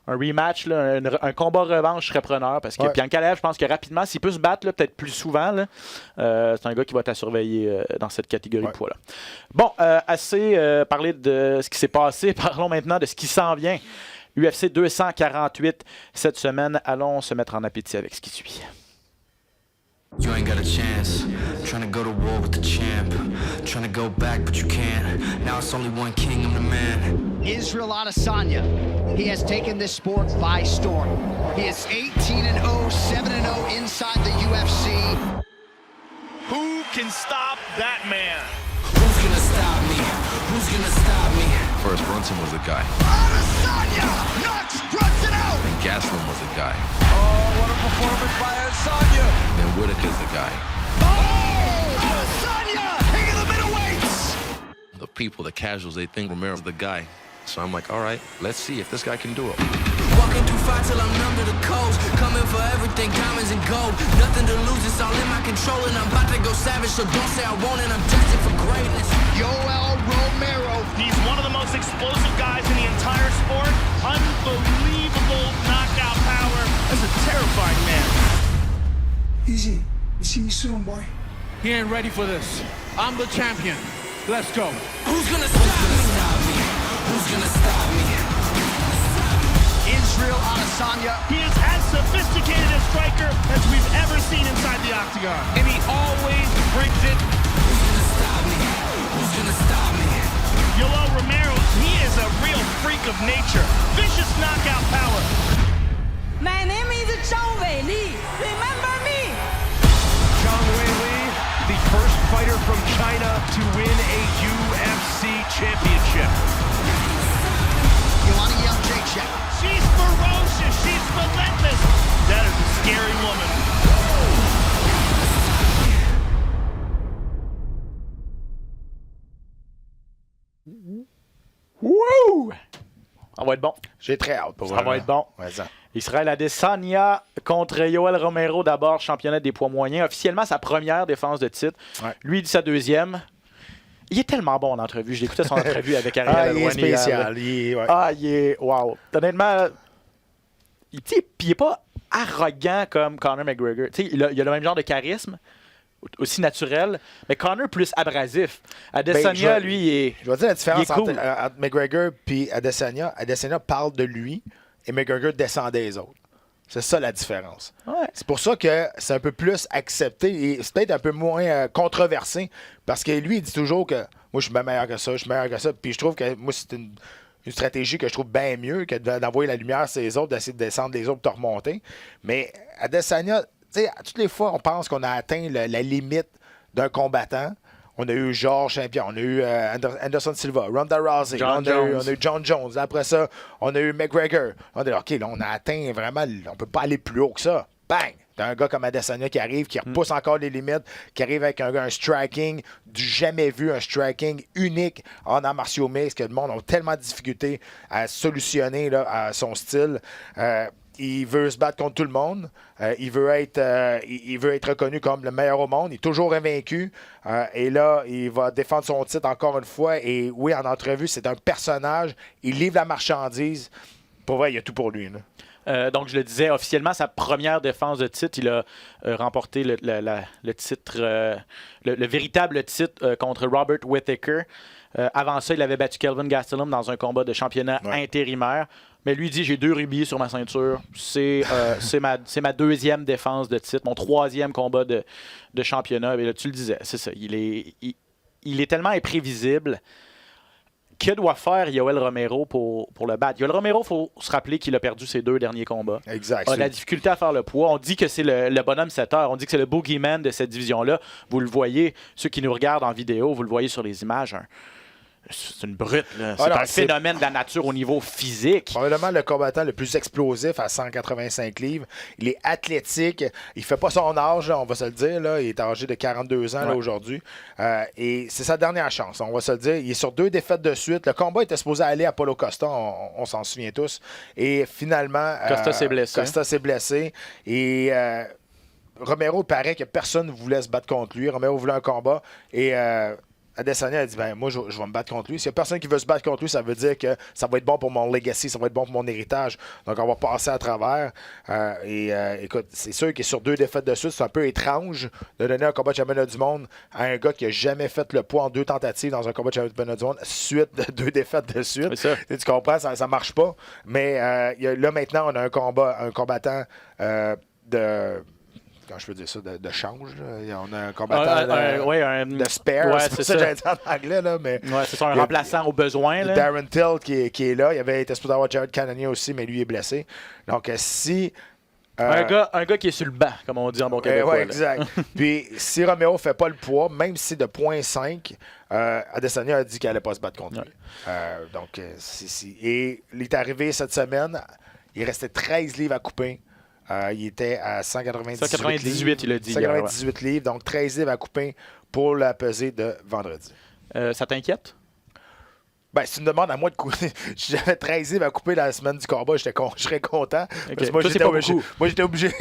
un rematch, là, un combat revanche, je serais preneur. Parce que Pierre Kalev, je pense que rapidement, s'il peut se battre, là, peut-être plus souvent, là, c'est un gars qui va être à surveiller dans cette catégorie de poids-là. Bon, assez parlé de ce qui s'est passé. Parlons maintenant de ce qui s'en vient. UFC 248 cette semaine. Allons se mettre en appétit avec ce qui suit.
You ain't got a chance. Trying to go to war with the champ. Trying to go back, but you can't. Now it's only one king, I'm the man.
Israel Adesanya. He has taken this sport by storm. He is 18-0, 7-0 inside the UFC.
Who can stop that man?
Who's gonna stop me? Who's gonna stop me?
First, Brunson was the guy.
Adesanya knocks Brunson out.
Then Gastelum was the guy.
Oh, what a performance by Adesanya!
Then Whitaker's the guy.
Oh! Adesanya! King of the middleweights!
The people, the casuals, they think Romero's the guy. So I'm like, all right, let's see if this guy can do it.
Walking through fire till I'm numb to the coast. Coming for everything, diamonds and gold. Nothing to lose, it's all in my control. And I'm about to go savage, so don't say I won't. And I'm destined for greatness.
Yoel Romero.
He's one of the most explosive guys in the entire sport. Unbelievable knockout power. That's a terrifying man.
Easy. See you soon, boy.
He ain't ready for this. I'm the champion. Let's go.
Who's gonna stop me? Who's gonna stop me?
Israel Adesanya.
He is as sophisticated a striker as we've ever seen inside the octagon. And he always brings it.
Who's gonna stop me? Who's gonna stop me?
Yoel Romero, he is a real freak of nature. Vicious knockout power.
My name is Zhang Weili. Remember me?
Zhang Weili, the first fighter from China to win a UFC championship.
You wanna yell Jake Check?
She's ferocious. She's relentless. That is a scary woman.
Wouh! Ça va être bon.
J'ai très hâte pour
Ça va être bon.
Vas-y.
Israel Adesanya contre Yoel Romero, d'abord championnat des poids moyens. Officiellement, sa première défense de titre.
Ouais.
Lui, il dit sa deuxième. Il est tellement bon en entrevue. J'ai écouté son entrevue avec Ariel
Il est
Helwani hier, là.
spécial.
Il est... Wow. Honnêtement, il est pas arrogant comme Conor McGregor. Il a le même genre de charisme, aussi naturel, mais Conor plus abrasif. Adesanya, lui, il est...
Je vais dire la différence
il est cool.
entre McGregor et Adesanya. Adesanya parle de lui et McGregor descend des autres. C'est ça la différence.
Ouais.
C'est pour ça que c'est un peu plus accepté et c'est peut-être un peu moins controversé parce que lui, il dit toujours que moi, je suis bien meilleur que ça, je suis meilleur que ça. Puis je trouve que moi, c'est une stratégie que je trouve bien mieux que d'envoyer la lumière sur les autres, d'essayer de descendre les autres pour te remonter. Mais Adesanya, tu sais, toutes les fois, on pense qu'on a atteint la limite d'un combattant. On a eu Georges Saint-Pierre, on a eu Anderson Silva, Ronda Rousey, on a eu John Jones. Après ça, on a eu McGregor. On a dit, OK, là, on a atteint vraiment, on peut pas aller plus haut que ça. Bang! T'as un gars comme Adesanya qui arrive, qui repousse encore les limites, qui arrive avec un striking du jamais vu, un striking unique en arts martiaux mixtes, que le monde a tellement de difficultés à solutionner là, à son style. Il veut se battre contre tout le monde. Il veut être reconnu comme le meilleur au monde. Il est toujours invaincu. Et là, il va défendre son titre encore une fois. Et oui, en entrevue, c'est un personnage. Il livre la marchandise. Pour vrai, il y a tout pour lui. Là.
Donc, je le disais, officiellement, sa première défense de titre, il a remporté le titre, le véritable titre contre Robert Whittaker. Avant ça, il avait battu Kelvin Gastelum dans un combat de championnat intérimaire. Mais lui dit, j'ai 2 rubis sur ma ceinture. C'est ma deuxième défense de titre, mon 3e combat de championnat. Et là, tu le disais, c'est ça. Il est tellement imprévisible. Que doit faire Yoel Romero pour le battre? Yoel Romero, il faut se rappeler qu'il a perdu ses 2 derniers combats.
Exact.
Il a la difficulté à faire le poids. On dit que c'est le bonhomme 7 heures. On dit que c'est le boogeyman de cette division-là. Vous le voyez, ceux qui nous regardent en vidéo, vous le voyez sur les images. C'est une brute. Là. C'est un phénomène de la nature au niveau physique.
Probablement le combattant le plus explosif à 185 livres. Il est athlétique. Il fait pas son âge, là, on va se le dire. Là. Il est âgé de 42 ans là, aujourd'hui. Et c'est sa dernière chance, on va se le dire. Il est sur 2 défaites de suite. Le combat était supposé aller à Paulo Costa, on s'en souvient tous. Et finalement...
Costa s'est blessé.
Costa s'est blessé. Et... Romero, il paraît que personne ne voulait se battre contre lui. Romero voulait un combat. Et Adesanya a dit moi, je vais me battre contre lui. S'il n'y a personne qui veut se battre contre lui, ça veut dire que ça va être bon pour mon legacy, ça va être bon pour mon héritage. Donc, on va passer à travers. Écoute, c'est sûr que sur 2 défaites de suite, c'est un peu étrange de donner un combat de championnat du monde à un gars qui n'a jamais fait le poids en 2 tentatives dans un combat de championnat du monde suite de 2 défaites de suite. Tu comprends, ça ne marche pas. Mais là, maintenant, on a un combattant de... Quand je peux dire ça, de change. Là. On a un combattant de spare. C'est ça que j'allais dire en anglais. Là, mais
c'est ça, un remplaçant au besoin. Là.
Darren Till qui est là. Il avait été supposé avoir Jared Cannonier aussi, mais lui est blessé. Donc, si...
un gars qui est sur le banc, comme on dit en bon québécois.
Oui, exact. Puis, si Romero ne fait pas le poids, même si de 0.5, Adesanya a dit qu'il n'allait pas se battre contre lui. Donc, et il est arrivé cette semaine. Il restait 13 livres à couper. Il était à 198 livres.
Il a dit.
198 livres, donc 13 livres à couper pour la pesée de vendredi.
Ça t'inquiète?
Ben, si tu me demandes à moi de couper, si j'avais 13 livres à couper la semaine du combat, je serais content.
Okay.
Parce que moi, j'étais obligé.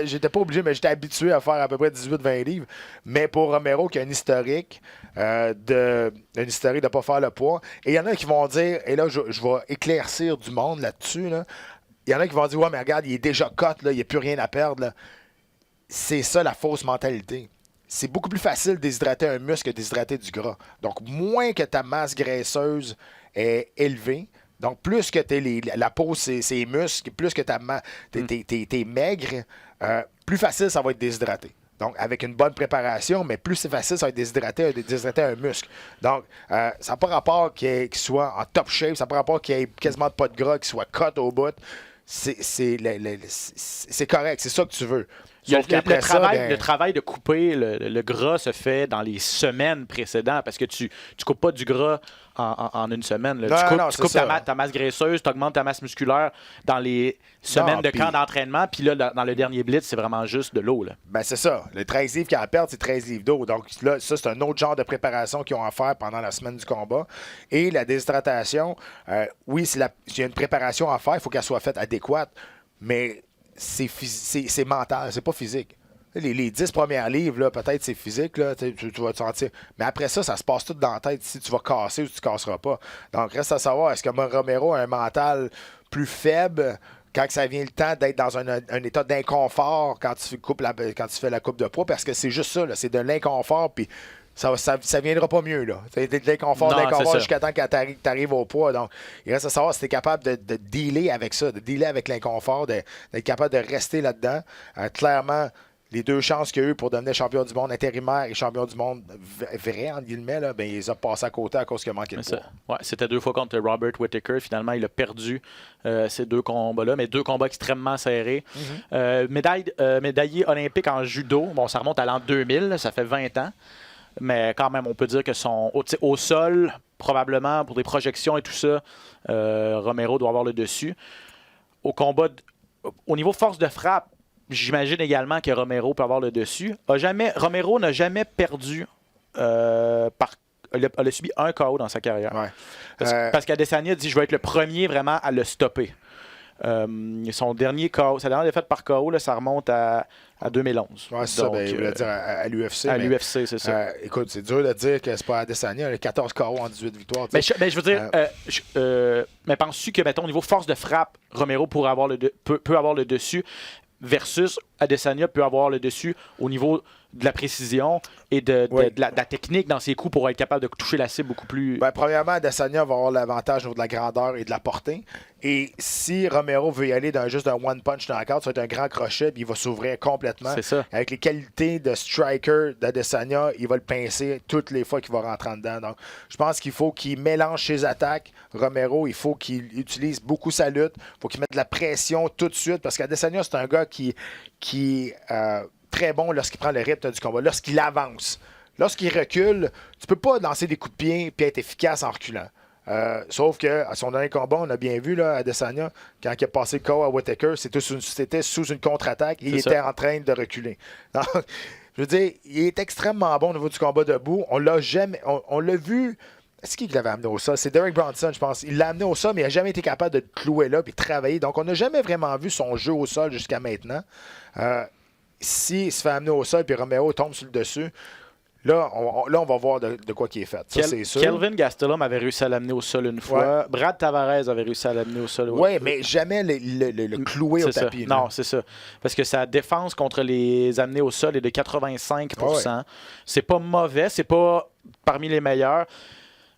J'étais pas obligé, mais j'étais habitué à faire à peu près 18-20 livres. Mais pour Romero, qui a un historique de ne pas faire le poids, et il y en a qui vont dire, et là, je vais éclaircir du monde là-dessus, là. Il y en a qui vont dire, ouais, mais regarde, il est déjà cut, là, il n'y a plus rien à perdre. Là. C'est ça la fausse mentalité. C'est beaucoup plus facile de déshydrater un muscle que de déshydrater du gras. Donc, moins que ta masse graisseuse est élevée, donc plus que la peau, c'est muscles, plus que t'es maigre, plus facile ça va être déshydraté. Donc, avec une bonne préparation, mais plus c'est facile, ça va être déshydrater un muscle. Donc, ça n'a pas rapport qu'il soit en top shape, ça n'a pas rapport qu'il n'y ait quasiment pas de gras, qu'il soit cut au bout. C'est correct, c'est ça que tu veux.
Le travail de couper le gras se fait dans les semaines précédentes parce que tu coupes pas du gras en une semaine. Là. Tu coupes ta masse graisseuse, tu augmentes ta masse musculaire dans les semaines de camp d'entraînement. Puis là, dans le dernier blitz, c'est vraiment juste de l'eau. Là.
Ben c'est ça. Le 13 livres qu'il y a à perdre, c'est 13 livres d'eau. Donc là, ça, c'est un autre genre de préparation qu'ils ont à faire pendant la semaine du combat. Et la déshydratation, oui, s'il y a une préparation à faire, il faut qu'elle soit faite adéquate. Mais c'est mental, c'est pas physique. Les 10 premières livres, là, peut-être c'est physique, là, tu vas te sentir. Mais après ça, ça se passe tout dans la tête si tu vas casser ou si tu casseras pas. Donc, reste à savoir, est-ce que Romero a un mental plus faible quand ça vient le temps d'être dans un état d'inconfort quand tu fais la coupe de poids? Parce que c'est juste ça, là, c'est de l'inconfort, puis ça viendra pas mieux, là. C'est de l'inconfort jusqu'à temps que tu arrives au poids. Donc, il reste à savoir si tu es capable de dealer avec ça, de dealer avec l'inconfort, d'être capable de rester là-dedans. Clairement, les 2 chances qu'il y a eu pour devenir champion du monde intérimaire et champion du monde vrai, entre guillemets, là, ben, il les a passés à côté à cause qu'il a manqué de poids.
Ouais, c'était 2 fois contre Robert Whittaker. Finalement, il a perdu ces 2 combats-là, mais 2 combats extrêmement serrés. Médaillé olympique en judo. Bon, ça remonte à l'an 2000, là, ça fait 20 ans. Mais quand même, on peut dire que au sol, probablement, pour des projections et tout ça, Romero doit avoir le dessus. Au niveau force de frappe, j'imagine également que Romero peut avoir le dessus. Romero n'a jamais perdu elle a subi un KO dans sa carrière.
Ouais.
Parce qu'Adesanya dit « Je vais être le premier vraiment à le stopper ». Sa dernière défaite par KO, là, ça remonte à 2011.
Ouais, c'est donc, ça, il voulait dire à l'UFC.
À l'UFC, c'est ça.
Écoute, c'est dur de dire que c'est pas Adesanya. Il a 14 KO en 18 victoires.
Mais je veux dire, mais penses-tu que, mettons, au niveau force de frappe, Romero peut avoir le dessus versus Adesanya peut avoir le dessus au niveau de la précision et de la technique dans ses coups pour être capable de toucher la cible beaucoup plus...
Ben, premièrement, Adesanya va avoir l'avantage au niveau de la grandeur et de la portée. Et si Romero veut y aller juste d'un one-punch knockout, ça va être un grand crochet puis il va s'ouvrir complètement.
C'est ça.
Avec les qualités de striker d'Adesanya, il va le pincer toutes les fois qu'il va rentrer en dedans. Donc, je pense qu'il faut qu'il mélange ses attaques. Romero, il faut qu'il utilise beaucoup sa lutte. Il faut qu'il mette de la pression tout de suite parce qu'Adesanya, c'est un gars qui très bon lorsqu'il prend le rythme du combat, lorsqu'il avance. Lorsqu'il recule, tu peux pas lancer des coups de pied et être efficace en reculant. Sauf qu'à son dernier combat, on a bien vu là, Adesanya, quand il a passé le KO à Whittaker, c'était sous une contre-attaque et il était en train de reculer. Donc, je veux dire, il est extrêmement bon au niveau du combat debout. On l'a vu. Est-ce qu'il l'avait amené au sol? C'est Derek Bronson, je pense. Il l'a amené au sol, mais il n'a jamais été capable de le clouer là et de travailler. Donc, on n'a jamais vraiment vu son jeu au sol jusqu'à maintenant. S'il se fait amener au sol et Romero tombe sur le dessus, Là, on va voir de quoi qui est fait. Ça, c'est sûr.
Kelvin Gastelum avait réussi à l'amener au sol une fois.
Ouais.
Brad Tavares avait réussi à l'amener au sol.
Oui, mais jamais le clouer au tapis.
Non, c'est ça. Parce que sa défense contre les amener au sol est de 85%. C'est pas mauvais, c'est pas parmi les meilleurs.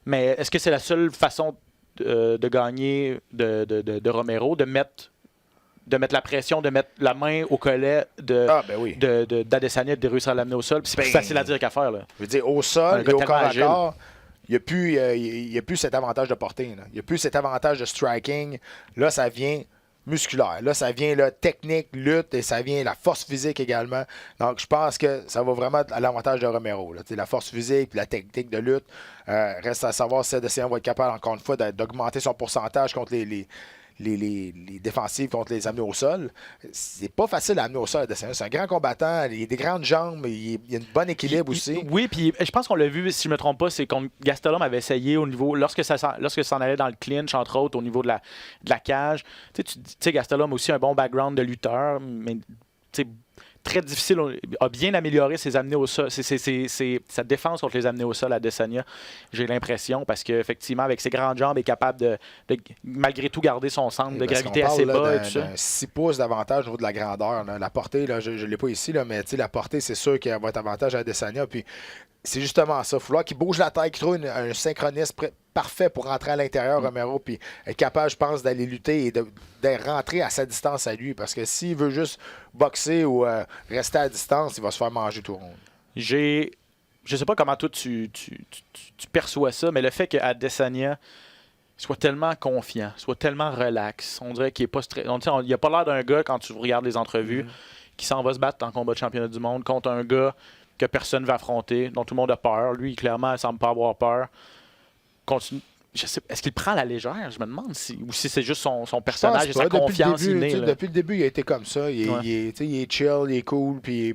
Mais est-ce que c'est la seule façon de gagner de Romero, de mettre la pression, de mettre la main au collet d'Adesanya et de réussir à l'amener au sol? C'est plus facile à dire qu'à faire. Là.
Je veux dire, au sol et au corps à corps, il n'y a plus cet avantage de portée. Là. Il n'y a plus cet avantage de striking. Là, ça vient musculaire. Là, ça vient technique, lutte, et ça vient la force physique également. Donc, je pense que ça va vraiment à l'avantage de Romero. Là. La force physique et la technique de lutte. Reste à savoir si Adesanya va être capable, encore une fois, d'augmenter son pourcentage contre les défensives contre les amener au sol. C'est pas facile à amener au sol. C'est un grand combattant. Il a des grandes jambes. Il a une bonne équilibre aussi.
Oui, puis je pense qu'on l'a vu, si je me trompe pas, c'est qu'on Gastelum avait essayé au niveau, lorsque ça s'en allait dans le clinch, entre autres, au niveau de la cage. Tu sais, Gastelum a aussi un bon background de lutteur, mais très difficile, a bien amélioré ses amenés au sol, sa défense contre les amenés au sol à Adesanya, j'ai l'impression, parce qu'effectivement, avec ses grandes jambes, il est capable de malgré tout garder son centre de gravité assez bas. Et tout ça.
6 pouces d'avantage au niveau de la grandeur. Là. La portée, là, je ne l'ai pas ici, là, mais la portée, c'est sûr qu'il va être avantage à Adesanya. Puis c'est justement ça. Il va falloir qu'il bouge la tête, qu'il trouve un synchronisme parfait pour rentrer à l'intérieur, Romero, puis être capable, je pense, d'aller lutter et de rentrer à sa distance à lui. Parce que s'il veut juste boxer ou rester à distance, il va se faire manger tout rond.
Je sais pas comment toi tu perçois ça, mais le fait qu'Adesanya soit tellement confiant, soit tellement relax, on dirait qu'il est pas il a pas l'air d'un gars, quand tu regardes les entrevues, qui s'en va se battre en combat de championnat du monde contre un gars que personne ne va affronter, dont tout le monde a peur. Lui, clairement, il semble pas avoir peur. Continue. Est-ce qu'il prend à la légère? Je me demande ou si c'est juste son personnage et sa confiance innée.
Depuis le début, il a été comme ça. Il est chill, il est cool, puis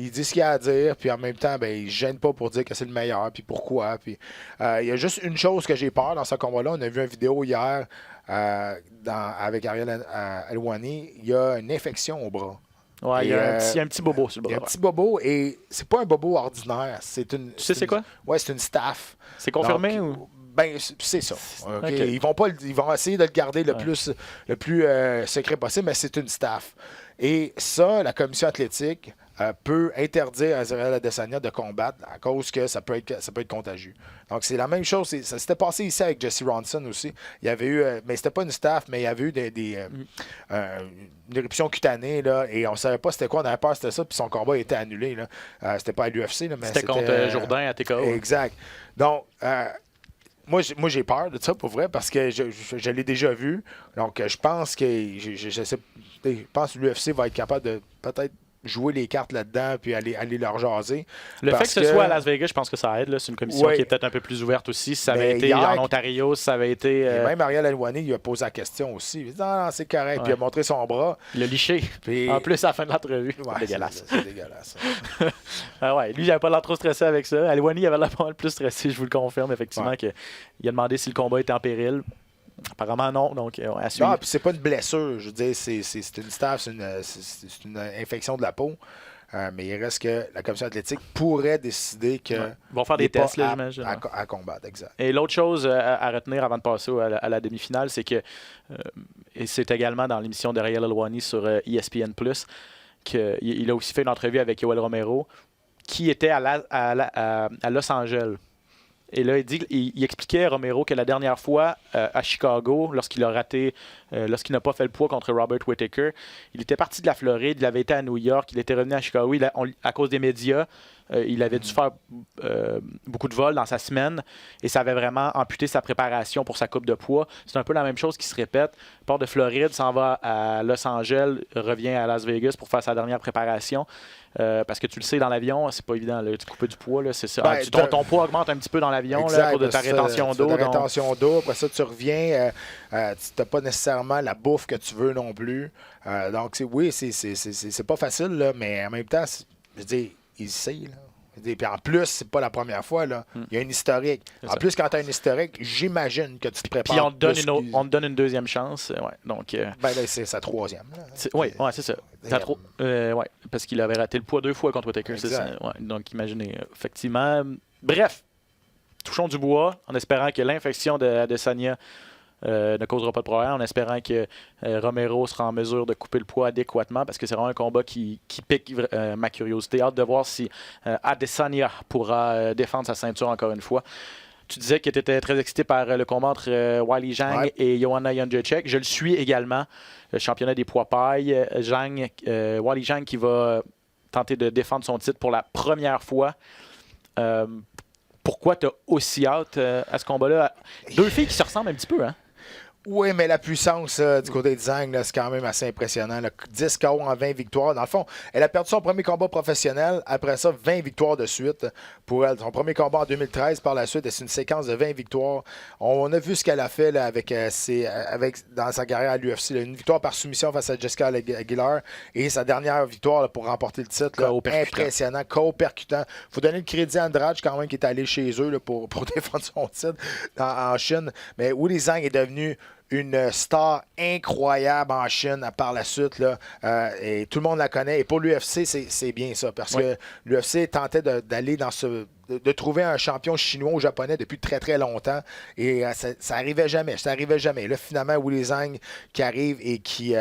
il dit ce qu'il a à dire, puis en même temps, il ne gêne pas pour dire que c'est le meilleur, puis pourquoi. Puis, il y a juste une chose que j'ai peur dans ce combat-là. On a vu une vidéo hier avec Ariel Helwani. Il y a une infection au bras.
Ouais, il y a un petit bobo sur le bras.
Il y a un petit bobo, et c'est pas un bobo ordinaire. C'est une.
Tu sais c'est quoi?
Ouais, c'est une staph.
C'est confirmé
ou? C'est ça.
Okay.
Ils vont essayer de le garder le plus secret possible, mais c'est une staph. Et ça, la commission athlétique peut interdire à Israël Adesanya de combattre à cause que ça peut être contagieux. Donc, c'est la même chose. Ça s'était passé ici avec Jesse Ronson aussi. Il y avait eu, mais c'était pas une staph, mais il y avait eu une éruption cutanée, là, et on savait pas c'était quoi. On avait peur c'était ça, puis son combat a été annulé. Là. C'était pas à l'UFC, là, mais
c'était contre Jourdain à TKO.
Exact. Donc, moi, j'ai peur de ça, pour vrai, parce que je l'ai déjà vu. Donc, je pense que l'UFC va être capable de peut-être jouer les cartes là-dedans puis aller leur jaser.
Le fait que ce soit à Las Vegas, je pense que ça aide. C'est une commission qui est peut-être un peu plus ouverte aussi. Si ça avait été en Ontario, si ça avait été...
Et même Ariel Helwani, il a posé la question aussi. Il a dit non, c'est correct. Ouais. Puis il a montré son bras.
Il l'a liché. Puis... En plus, à la fin de l'entrevue.
Ouais,
c'est dégueulasse.
C'est dégueulasse.
Lui, il n'avait pas l'air trop stressé avec ça. Helwani avait l'air pas mal plus stressé, je vous le confirme, effectivement, qu'il a demandé si le combat était en péril. Apparemment, non. Donc, à suivre.
Non, puis c'est pas une blessure. Je veux dire, c'est une staph, c'est une infection de la peau. Mais il reste que la commission athlétique pourrait décider que.
Ils vont faire des tests, là, j'imagine.
À combattre, exact.
Et l'autre chose à retenir avant de passer à la demi-finale, c'est que, et c'est également dans l'émission de Ariel Helwani sur ESPN+, qu'il a aussi fait une entrevue avec Yoel Romero, qui était à Los Angeles. Et là, il expliquait à Romero que la dernière fois à Chicago, lorsqu'il a raté, lorsqu'il n'a pas fait le poids contre Robert Whittaker, il était parti de la Floride, il avait été à New York, il était revenu à Chicago. À cause des médias, il avait dû faire beaucoup de vols dans sa semaine et ça avait vraiment amputé sa préparation pour sa coupe de poids. C'est un peu la même chose qui se répète. Il part de Floride, s'en va à Los Angeles, revient à Las Vegas pour faire sa dernière préparation. Parce que tu le sais, dans l'avion, c'est pas évident. Là, tu coupes du poids, là, c'est ça. Ton poids augmente un petit peu dans l'avion là, à cause de ta rétention d'eau.
Rétention d'eau, après ça, tu reviens. Tu n'as pas nécessairement la bouffe que tu veux non plus. Donc, oui, c'est pas facile, là, mais en même temps, je veux dire, il sait, là. Et puis en plus, c'est pas la première fois. Là. Il y a une historique. En plus, quand tu as une historique, j'imagine que tu te prépares.
Puis on te donne une deuxième chance. Ouais. Donc,
ben là, c'est sa troisième.
Oui, c'est ça. Parce qu'il avait raté le poids 2 fois contre Whittaker. C'est ça. Ouais. Donc, imaginez. Effectivement. Bref, touchons du bois en espérant que l'infection de Sanya ne causera pas de problème, en espérant que Romero sera en mesure de couper le poids adéquatement, parce que c'est vraiment un combat qui pique ma curiosité. Hâte de voir si Adesanya pourra défendre sa ceinture encore une fois. Tu disais que tu étais très excité par le combat entre Weili Zhang et Joanna Jędrzejczyk. Je le suis également. Le championnat des poids pailles. Weili Zhang qui va tenter de défendre son titre pour la première fois. Pourquoi tu as aussi hâte à ce combat-là? Deux filles qui se ressemblent un petit peu, hein?
Oui, mais la puissance du côté de Zhang, c'est quand même assez impressionnant. Là. 10 KO en 20 victoires. Dans le fond, elle a perdu son premier combat professionnel. Après ça, 20 victoires de suite pour elle. Son premier combat en 2013, par la suite, c'est une séquence de 20 victoires. On a vu ce qu'elle a fait là, dans sa carrière à l'UFC. Une victoire par soumission face à Jessica Aguilar et sa dernière victoire là, pour remporter le titre. Là, impressionnant, KO percutant. Il faut donner le crédit à Andrade quand même qui est allé chez eux là, pour défendre son titre en Chine. Mais Weili Zhang est devenu une star incroyable en Chine par la suite. Là, et tout le monde la connaît. Et pour l'UFC, c'est bien ça. Parce que l'UFC tentait d'aller dans de trouver un champion chinois ou japonais depuis très, très longtemps. Et ça n'arrivait jamais. Ça n'arrivait jamais. Là, finalement, Weili Zhang qui arrive et qui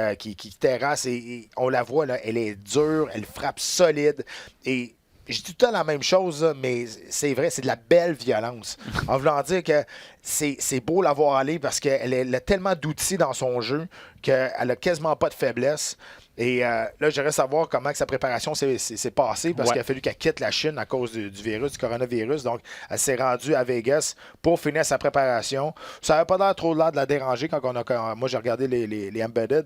terrasse. Et on la voit, là, elle est dure, elle frappe solide. Et je dis tout le temps la même chose, là, mais c'est vrai, c'est de la belle violence. En voulant dire que c'est beau la voir aller parce qu'elle a tellement d'outils dans son jeu qu'elle a quasiment pas de faiblesse. Et là, j'aimerais savoir comment que sa préparation s'est passée parce qu'il a fallu qu'elle quitte la Chine à cause du virus, du coronavirus. Donc, elle s'est rendue à Vegas pour finir sa préparation. Ça n'avait pas l'air trop de la déranger moi, j'ai regardé les Embedded,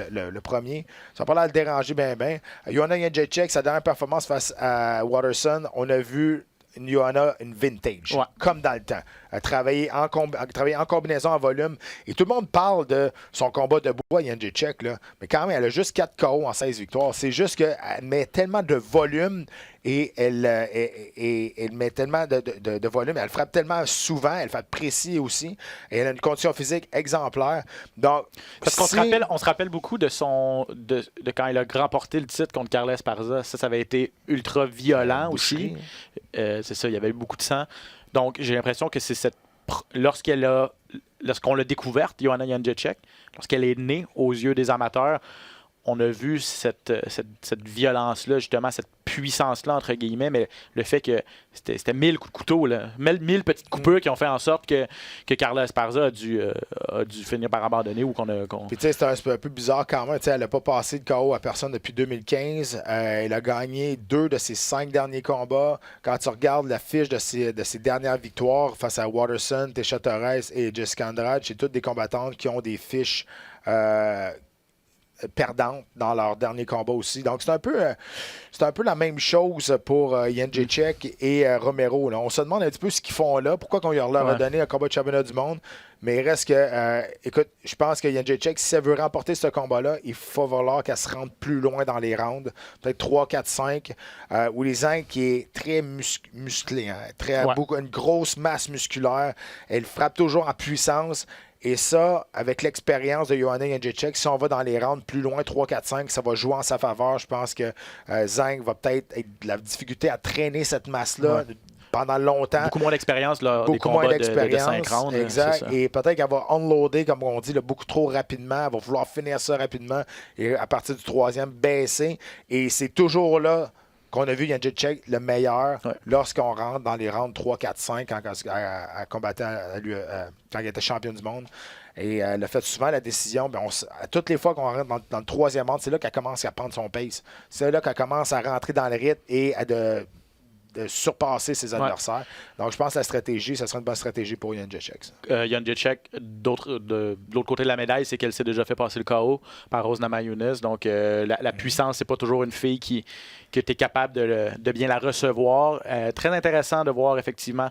le premier. Ça n'a pas l'air de déranger bien. Joanna Jędrzejczyk, sa dernière performance face à Waterson, on a vu Joanna une vintage, comme dans le temps. Elle travaillait en combinaison en volume. Et tout le monde parle de son combat de bois, Jędrzejczyk, là. Mais quand même, elle a juste 4 KO en 16 victoires. C'est juste qu'elle met tellement de volume et elle met tellement de volume. Elle frappe tellement souvent, elle frappe précis aussi. Et elle a une condition physique exemplaire. Donc,
parce qu'on se rappelle beaucoup de quand elle a remporté le titre contre Carla Esparza. Ça avait été ultra violent aussi. C'est ça, il y avait eu beaucoup de sang. Donc, j'ai l'impression que c'est lorsqu'on l'a découverte, Joanna Jędrzejczyk, lorsqu'elle est née aux yeux des amateurs, on a vu cette violence-là, justement, cette puissance-là, entre guillemets, mais le fait que c'était 1000 coups de couteau, 1000 petites coupures qui ont fait en sorte que Carla Esparza a dû finir par abandonner ou
Puis tu sais, c'est un peu bizarre quand même. Elle n'a pas passé de KO à personne depuis 2015. Elle a gagné 2 de ses 5 derniers combats. Quand tu regardes la fiche de ses dernières victoires face à Waterson, Tecia Torres et Jessica Andrade, c'est toutes des combattantes qui ont des fiches perdantes dans leur dernier combat aussi. Donc, c'est un peu la même chose pour Jędrzejczyk et Romero. Là. On se demande un petit peu ce qu'ils font là. Pourquoi qu'on leur a donné un combat de championnat du monde? Mais il reste que, écoute, je pense que Jędrzejczyk, si elle veut remporter ce combat-là, il faut falloir qu'elle se rende plus loin dans les rounds. Peut-être 3, 4, 5. Weili Zhang qui est très musclé. Hein, une grosse masse musculaire. Elle frappe toujours en puissance. Et ça, avec l'expérience de Joanna Jędrzejczyk, si on va dans les rounds plus loin, 3, 4, 5, ça va jouer en sa faveur. Je pense que Zhang va peut-être avoir de la difficulté à traîner cette masse-là pendant longtemps.
Beaucoup moins d'expérience, des combats de 5 rounds.
Exact. Et peut-être qu'elle va unloader, comme on dit, beaucoup trop rapidement. Elle va vouloir finir ça rapidement. Et à partir du 3e, baisser. Et c'est toujours là qu'on a vu Jędrzejczyk le meilleur lorsqu'on rentre dans les rounds 3, 4, 5 quand elle combattait quand elle était championne du monde. Et elle a fait souvent la décision. À toutes les fois qu'on rentre dans le 3e round, c'est là qu'elle commence à prendre son pace. C'est là qu'elle commence à rentrer dans le rythme et de surpasser ses adversaires. Donc, je pense que la stratégie, ça serait une bonne stratégie pour Jędrzejczyk.
Jędrzejczyk, de l'autre côté de la médaille, c'est qu'elle s'est déjà fait passer le KO par Rose Namajunas. Donc, la puissance, c'est pas toujours une fille que tu es capable de bien la recevoir. Très intéressant de voir effectivement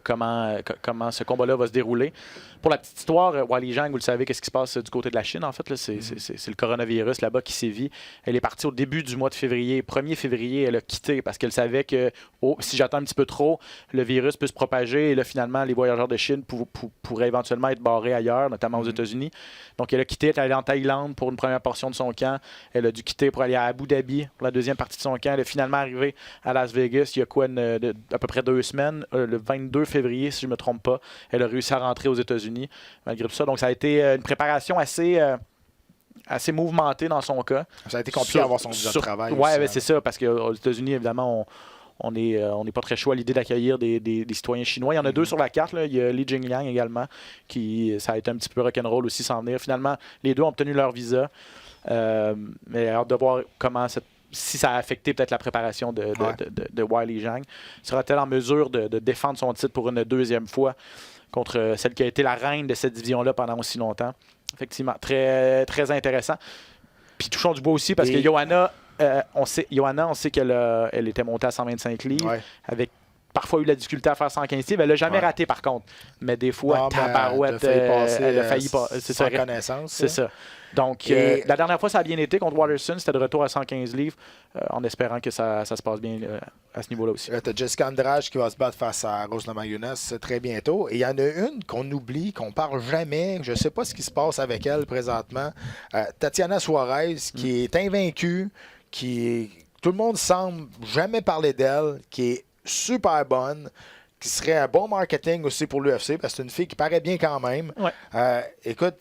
comment ce combat-là va se dérouler. Pour la petite histoire, Weili Zhang, vous le savez, qu'est-ce qui se passe du côté de la Chine, en fait. Là, c'est le coronavirus là-bas qui sévit. Elle est partie au début du mois de février. 1er février, elle a quitté parce qu'elle savait que que si j'attends un petit peu trop, le virus peut se propager et là, finalement, les voyageurs de Chine pourraient éventuellement être barrés ailleurs, notamment aux États-Unis. Donc, elle a quitté, elle est allée en Thaïlande pour une première portion de son camp. Elle a dû quitter pour aller à Abu Dhabi pour la deuxième partie de son camp. Elle est finalement arrivée à Las Vegas il y a à peu près 2 semaines, le 22 février, si je ne me trompe pas. Elle a réussi à rentrer aux États-Unis malgré tout ça. Donc, ça a été une préparation assez mouvementée dans son cas.
Ça a été compliqué d'avoir son visa de travail.
Oui, c'est ça, parce qu'aux États-Unis, évidemment, on n'est pas très chaud à l'idée d'accueillir des citoyens chinois. Il y en a 2 sur la carte. Là. Il y a Li Jingliang également, ça a été un petit peu rock'n'roll aussi sans venir. Finalement, les 2 ont obtenu leur visa. Mais hâte de voir si ça a affecté peut-être la préparation de Weili Zhang. Sera-t-elle en mesure de défendre son titre pour une deuxième fois contre celle qui a été la reine de cette division-là pendant aussi longtemps? Effectivement, très, très intéressant. Puis touchons du bois aussi parce que Johanna, on sait qu'elle était montée à 125 livres, avec parfois eu la difficulté à faire 115 livres. Elle l'a jamais raté par contre. Mais des fois, tabarouette, elle a failli passer. C'est ça.
Connaissance.
C'est ça. Donc, la dernière fois, ça a bien été contre Waterson. C'était de retour à 115 livres, en espérant que ça se passe bien à ce niveau-là aussi.
Tu as Jessica Andrade qui va se battre face à Rose Namajunas très bientôt. Et il y en a une qu'on oublie, qu'on parle jamais. Je ne sais pas ce qui se passe avec elle présentement. Tatiana Suarez, qui est invaincue, tout le monde semble jamais parler d'elle, qui est super bonne, qui serait un bon marketing aussi pour l'UFC, parce que c'est une fille qui paraît bien quand même. Écoute,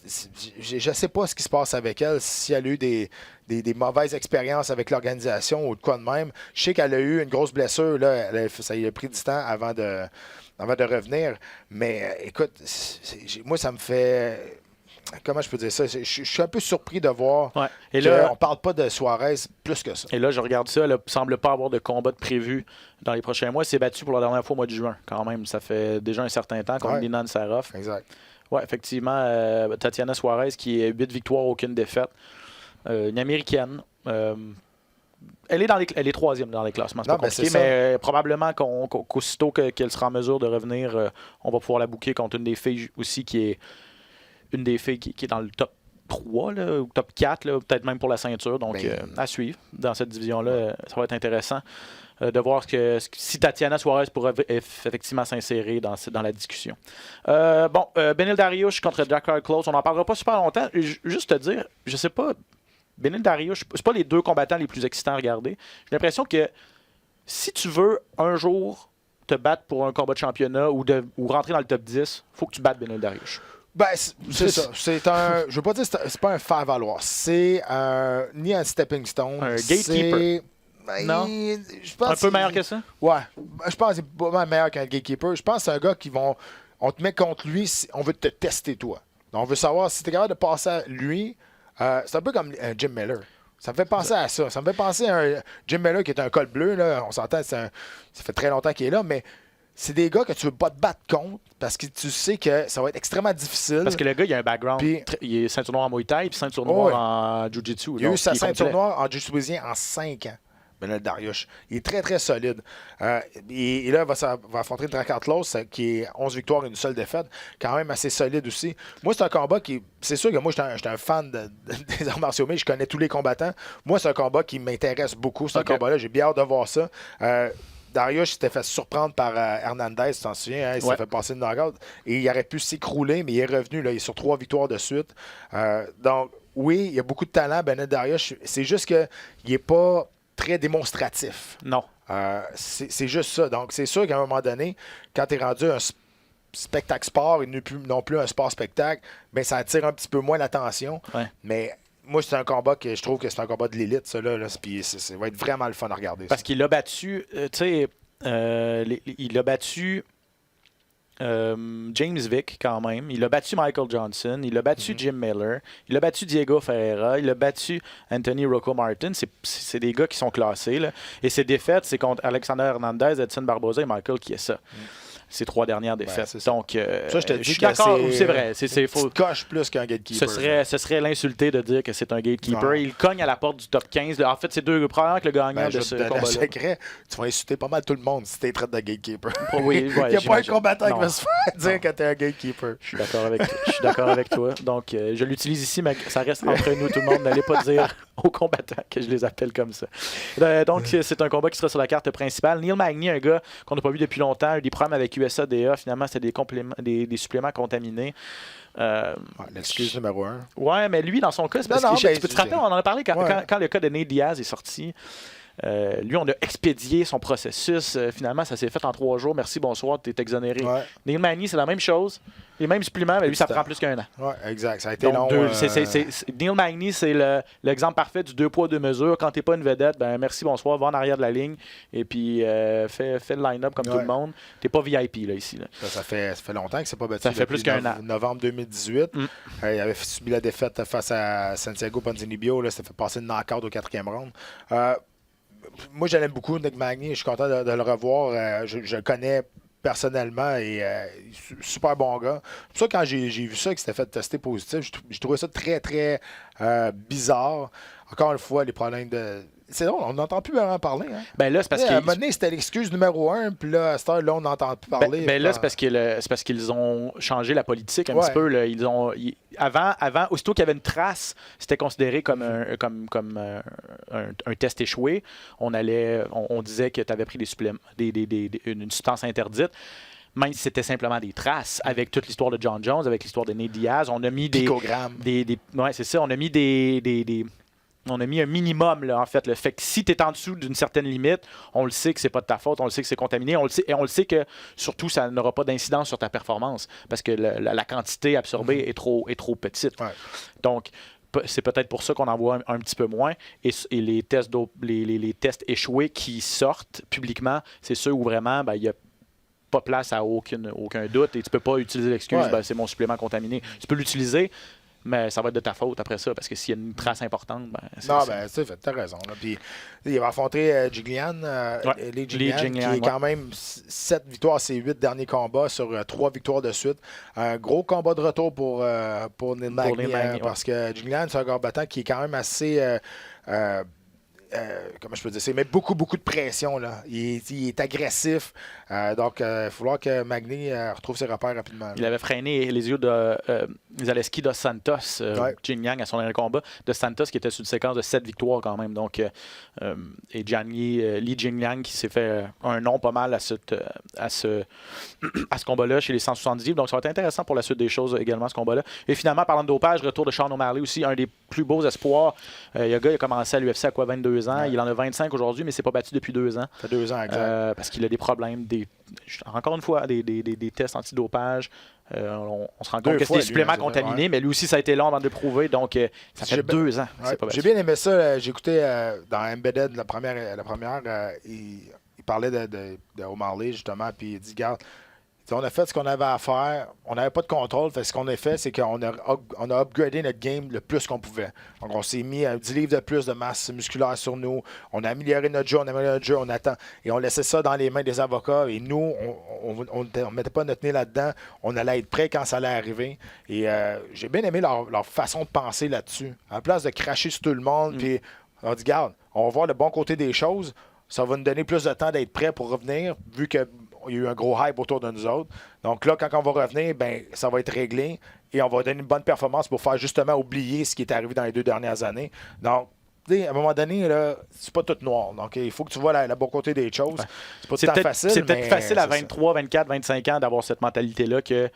je ne sais pas ce qui se passe avec elle, si elle a eu des mauvaises expériences avec l'organisation ou de quoi de même. Je sais qu'elle a eu une grosse blessure, là, ça lui a pris du temps avant de revenir. Mais écoute, moi, ça me fait... Comment je peux dire ça? Je suis un peu surpris de voir qu'on ne parle pas de Suarez plus que ça.
Et là, je regarde ça. Elle ne semble pas avoir de combat de prévu dans les prochains mois. Elle s'est battue pour la dernière fois au mois de juin, quand même. Ça fait déjà un certain temps contre Linan Sarov.
Exact.
Oui, effectivement. Tatiana Suarez qui a 8 victoires, aucune défaite. Une Américaine. Elle est troisième dans les classements. C'est pas compliqué, mais probablement qu'aussitôt qu'elle sera en mesure de revenir, on va pouvoir la booker contre une des filles aussi qui est dans le top 3 là, ou top 4, là, peut-être même pour la ceinture. Donc, à suivre dans cette division-là, ça va être intéressant de voir si Tatiana Suarez pourrait effectivement s'insérer dans la discussion. Beneil Dariush contre Jacare Close, on n'en parlera pas super longtemps. Juste te dire, je sais pas, Beneil Dariush, c'est pas les 2 combattants les plus excitants à regarder. J'ai l'impression que si tu veux un jour te battre pour un combat de championnat ou rentrer dans le top 10, il faut que tu battes Beneil Dariush.
C'est ça. Je veux pas dire que c'est pas un faire-valoir. C'est ni un stepping stone.
Un gatekeeper. Non?
Je pense
un peu meilleur que ça?
Ouais. Je pense que c'est pas meilleur qu'un gatekeeper. Je pense que c'est un gars on te met contre lui, on veut te tester toi. Donc, on veut savoir si tu es capable de passer à lui. C'est un peu comme Jim Miller. Ça me fait penser à ça. Ça me fait penser à un Jim Miller qui est un col bleu. Là. On s'entend, ça fait très longtemps qu'il est là, mais c'est des gars que tu veux pas te battre contre parce que tu sais que ça va être extrêmement difficile.
Parce que le gars, il a un background. Il est ceinture noire en Muay Thai et ceinture noire en Jiu-Jitsu.
Il a eu sa ceinture noire en Jiu-Jitsu brésilien en 5 ans. Beneil Dariush. Il est très, très solide. Et là, il va affronter Drakkar Klose, qui est 11 victoires et une seule défaite. Quand même assez solide aussi. Moi, c'est un combat qui... C'est sûr que moi, j'étais un fan des arts martiaux, mais je connais tous les combattants. Moi, c'est un combat qui m'intéresse beaucoup, ce combat-là. J'ai bien hâte de voir ça. Dariush s'était fait surprendre par Hernandez, tu t'en souviens, hein? Il s'est fait passer une knockout. Et il aurait pu s'écrouler, mais il est revenu. Là, il est sur 3 victoires de suite. Donc, oui, il y a beaucoup de talent, Beneil Dariush. C'est juste qu'il n'est pas très démonstratif.
Non.
C'est juste ça. Donc, c'est sûr qu'à un moment donné, quand tu es rendu un spectacle sport et non plus un sport-spectacle, ben, ça attire un petit peu moins l'attention.
Ouais.
Mais moi, c'est un combat que je trouve que c'est un combat de l'élite, ça. Là, puis ça va être vraiment le fun à regarder.
Parce qu'il l'a battu, tu sais, il a battu James Vick quand même. Il a battu Michael Johnson. Il a battu Jim Miller. Il a battu Diego Ferreira. Il a battu Anthony Rocco Martin. C'est des gars qui sont classés. Là. Et ses défaites, c'est contre Alexander Hernandez, Edson Barboza et Michael Chiesa. ses 3 dernières défaites.
c'est ça.
Donc,
Ça, je te dis
suis
que
d'accord,
c'est-
c'est vrai. C'est faux.
Coche plus qu'un gatekeeper.
Ce serait l'insulté de dire que c'est un gatekeeper.
Ouais.
Il cogne à la porte du top 15. En fait, c'est probablement que le gagnant
Ben,
de
je
ce
vais te donner un
combat-là.
secret. Tu vas insulter pas mal tout le monde si t'es traite de gatekeeper.
Oui,
Il n'y a pas un
j'imagine.
combattant qui
Non.
va se faire dire que t'es un gatekeeper.
Je suis d'accord avec toi. Donc, je l'utilise ici, mais ça reste entre nous, tout le monde. N'allez pas dire aux combattants que je les appelle comme ça. Donc, c'est un combat qui sera sur la carte principale. Neil Magny, un gars qu'on n'a pas vu depuis longtemps, a eu des problèmes avec USADA. Finalement, c'était des suppléments contaminés.
L'excuse numéro 1.
Ouais, mais lui, dans son cas, c'est parce
Non,
que
ben,
tu te rappelles, on en a parlé quand,
Ouais.
quand le cas de Nate Diaz est sorti. Lui, on a expédié son processus. Finalement, ça s'est fait en 3 jours. Merci, bonsoir, tu es exonéré.
Ouais.
Neil Magny, c'est la même chose. Les mêmes suppléments, mais lui, ça prend plus qu'un an.
Ouais, exact. Ça a été
Donc,
long.
Neil Magny, c'est l'exemple parfait du 2 poids 2 mesures. Quand t'es pas une vedette, ben merci, bonsoir, va en arrière de la ligne et puis fais le line-up comme tout le monde. T'es pas VIP là, ici. Là.
Ça fait longtemps que c'est pas battu.
Ça fait
depuis
plus qu'un an.
Novembre 2018. Il avait subi la défaite face à Santiago Ponzinibbio. Là, ça fait passer une knockout au 4e round. Moi, je l'aime beaucoup, Nick Magny. Je suis content de le revoir. Je le connais personnellement et super bon gars. C'est pour ça que quand j'ai vu ça, qu'il s'était fait tester positif, j'ai trouvé ça très, très bizarre. Encore une fois, les problèmes de... C'est drôle, on n'entend plus vraiment parler. Hein?
Ben là, c'est parce
À un
que.
moment donné, c'était l'excuse numéro 1, puis là, à cette heure, là, on n'entend plus parler.
Ben là, c'est parce qu'ils ont changé la politique un
Ouais.
petit peu. Là. Avant, aussitôt qu'il y avait une trace, c'était considéré comme un test échoué. On disait que tu avais pris des suppléments, une substance interdite. Même si c'était simplement des traces, avec toute l'histoire de John Jones, avec l'histoire de Nate Diaz, on a mis
Picogrammes.
ouais, c'est ça. On a mis on a mis un minimum, là, en fait. Le fait que si tu es en dessous d'une certaine limite, on le sait que c'est pas de ta faute, on le sait que c'est contaminé, on le sait que, surtout, ça n'aura pas d'incidence sur ta performance parce que la quantité absorbée est trop petite.
Ouais.
Donc, c'est peut-être pour ça qu'on en voit un petit peu moins. Et les tests échoués qui sortent publiquement, c'est ceux où vraiment, il y a pas place à aucun doute et tu peux pas utiliser l'excuse,
Ouais.
c'est mon supplément contaminé. Tu peux l'utiliser, mais ça va être de ta faute après ça, parce que s'il y a une trace importante,
t'as raison. Là. Puis, il va affronter Jiglian, Li Jingliang, qui est quand même 7 victoires à ses 8 derniers combats sur 3 victoires de suite. Un gros combat de retour pour Neil Magny, parce que Jiglian, c'est un combattant qui est quand même assez... comment je peux dire, c'est met beaucoup de pression. Là. Il est agressif. Donc, il va falloir que Magny retrouve ses repères rapidement. Là.
Il avait freiné les yeux de Zaleski dos Santos, Jingliang, à son dernier combat. Dos Santos qui était sur une séquence de 7 victoires quand même. Donc, et Li Jingliang qui s'est fait un nom pas mal à ce combat-là chez les 170 livres. Donc, ça va être intéressant pour la suite des choses également, ce combat-là. Et finalement, parlant de dopage, retour de Sean O'Malley aussi, un des plus beaux espoirs. Le gars, il a commencé à l'UFC à 22 ans. Ouais. Il en a 25 aujourd'hui, mais il s'est pas battu depuis 2 ans.
Ça fait 2 ans, exact.
Parce qu'il a des problèmes, encore une fois, des tests antidopage. On se rend compte que c'est des suppléments contaminés, mais lui aussi, ça a été long avant de le prouver. Donc, ça fait 2 ans.
Ouais, j'ai bien aimé ça. J'ai écouté dans Embedded, la première il parlait de O'Malley, justement, puis il dit, regarde, on a fait ce qu'on avait à faire. On n'avait pas de contrôle. Fait, ce qu'on a fait, c'est qu'on a upgradé notre game le plus qu'on pouvait. Donc, on s'est mis 10 livres de plus de masse musculaire sur nous. On a amélioré notre jeu, on attend. Et on laissait ça dans les mains des avocats. Et nous, on ne mettait pas notre nez là-dedans. On allait être prêt quand ça allait arriver. Et j'ai bien aimé leur façon de penser là-dessus. À la place de cracher sur tout le monde, puis on dit, regarde, on va voir le bon côté des choses. Ça va nous donner plus de temps d'être prêt pour revenir, vu que il y a eu un gros hype autour de nous autres. Donc là, quand on va revenir, ça va être réglé et on va donner une bonne performance pour faire justement oublier ce qui est arrivé dans les 2 dernières années. Donc, à un moment donné, là, c'est pas tout noir. Donc, il faut que tu vois le bon côté des choses. C'est pas tout le temps facile.
C'est peut-être facile à 23, 24, 25 ans d'avoir cette mentalité-là que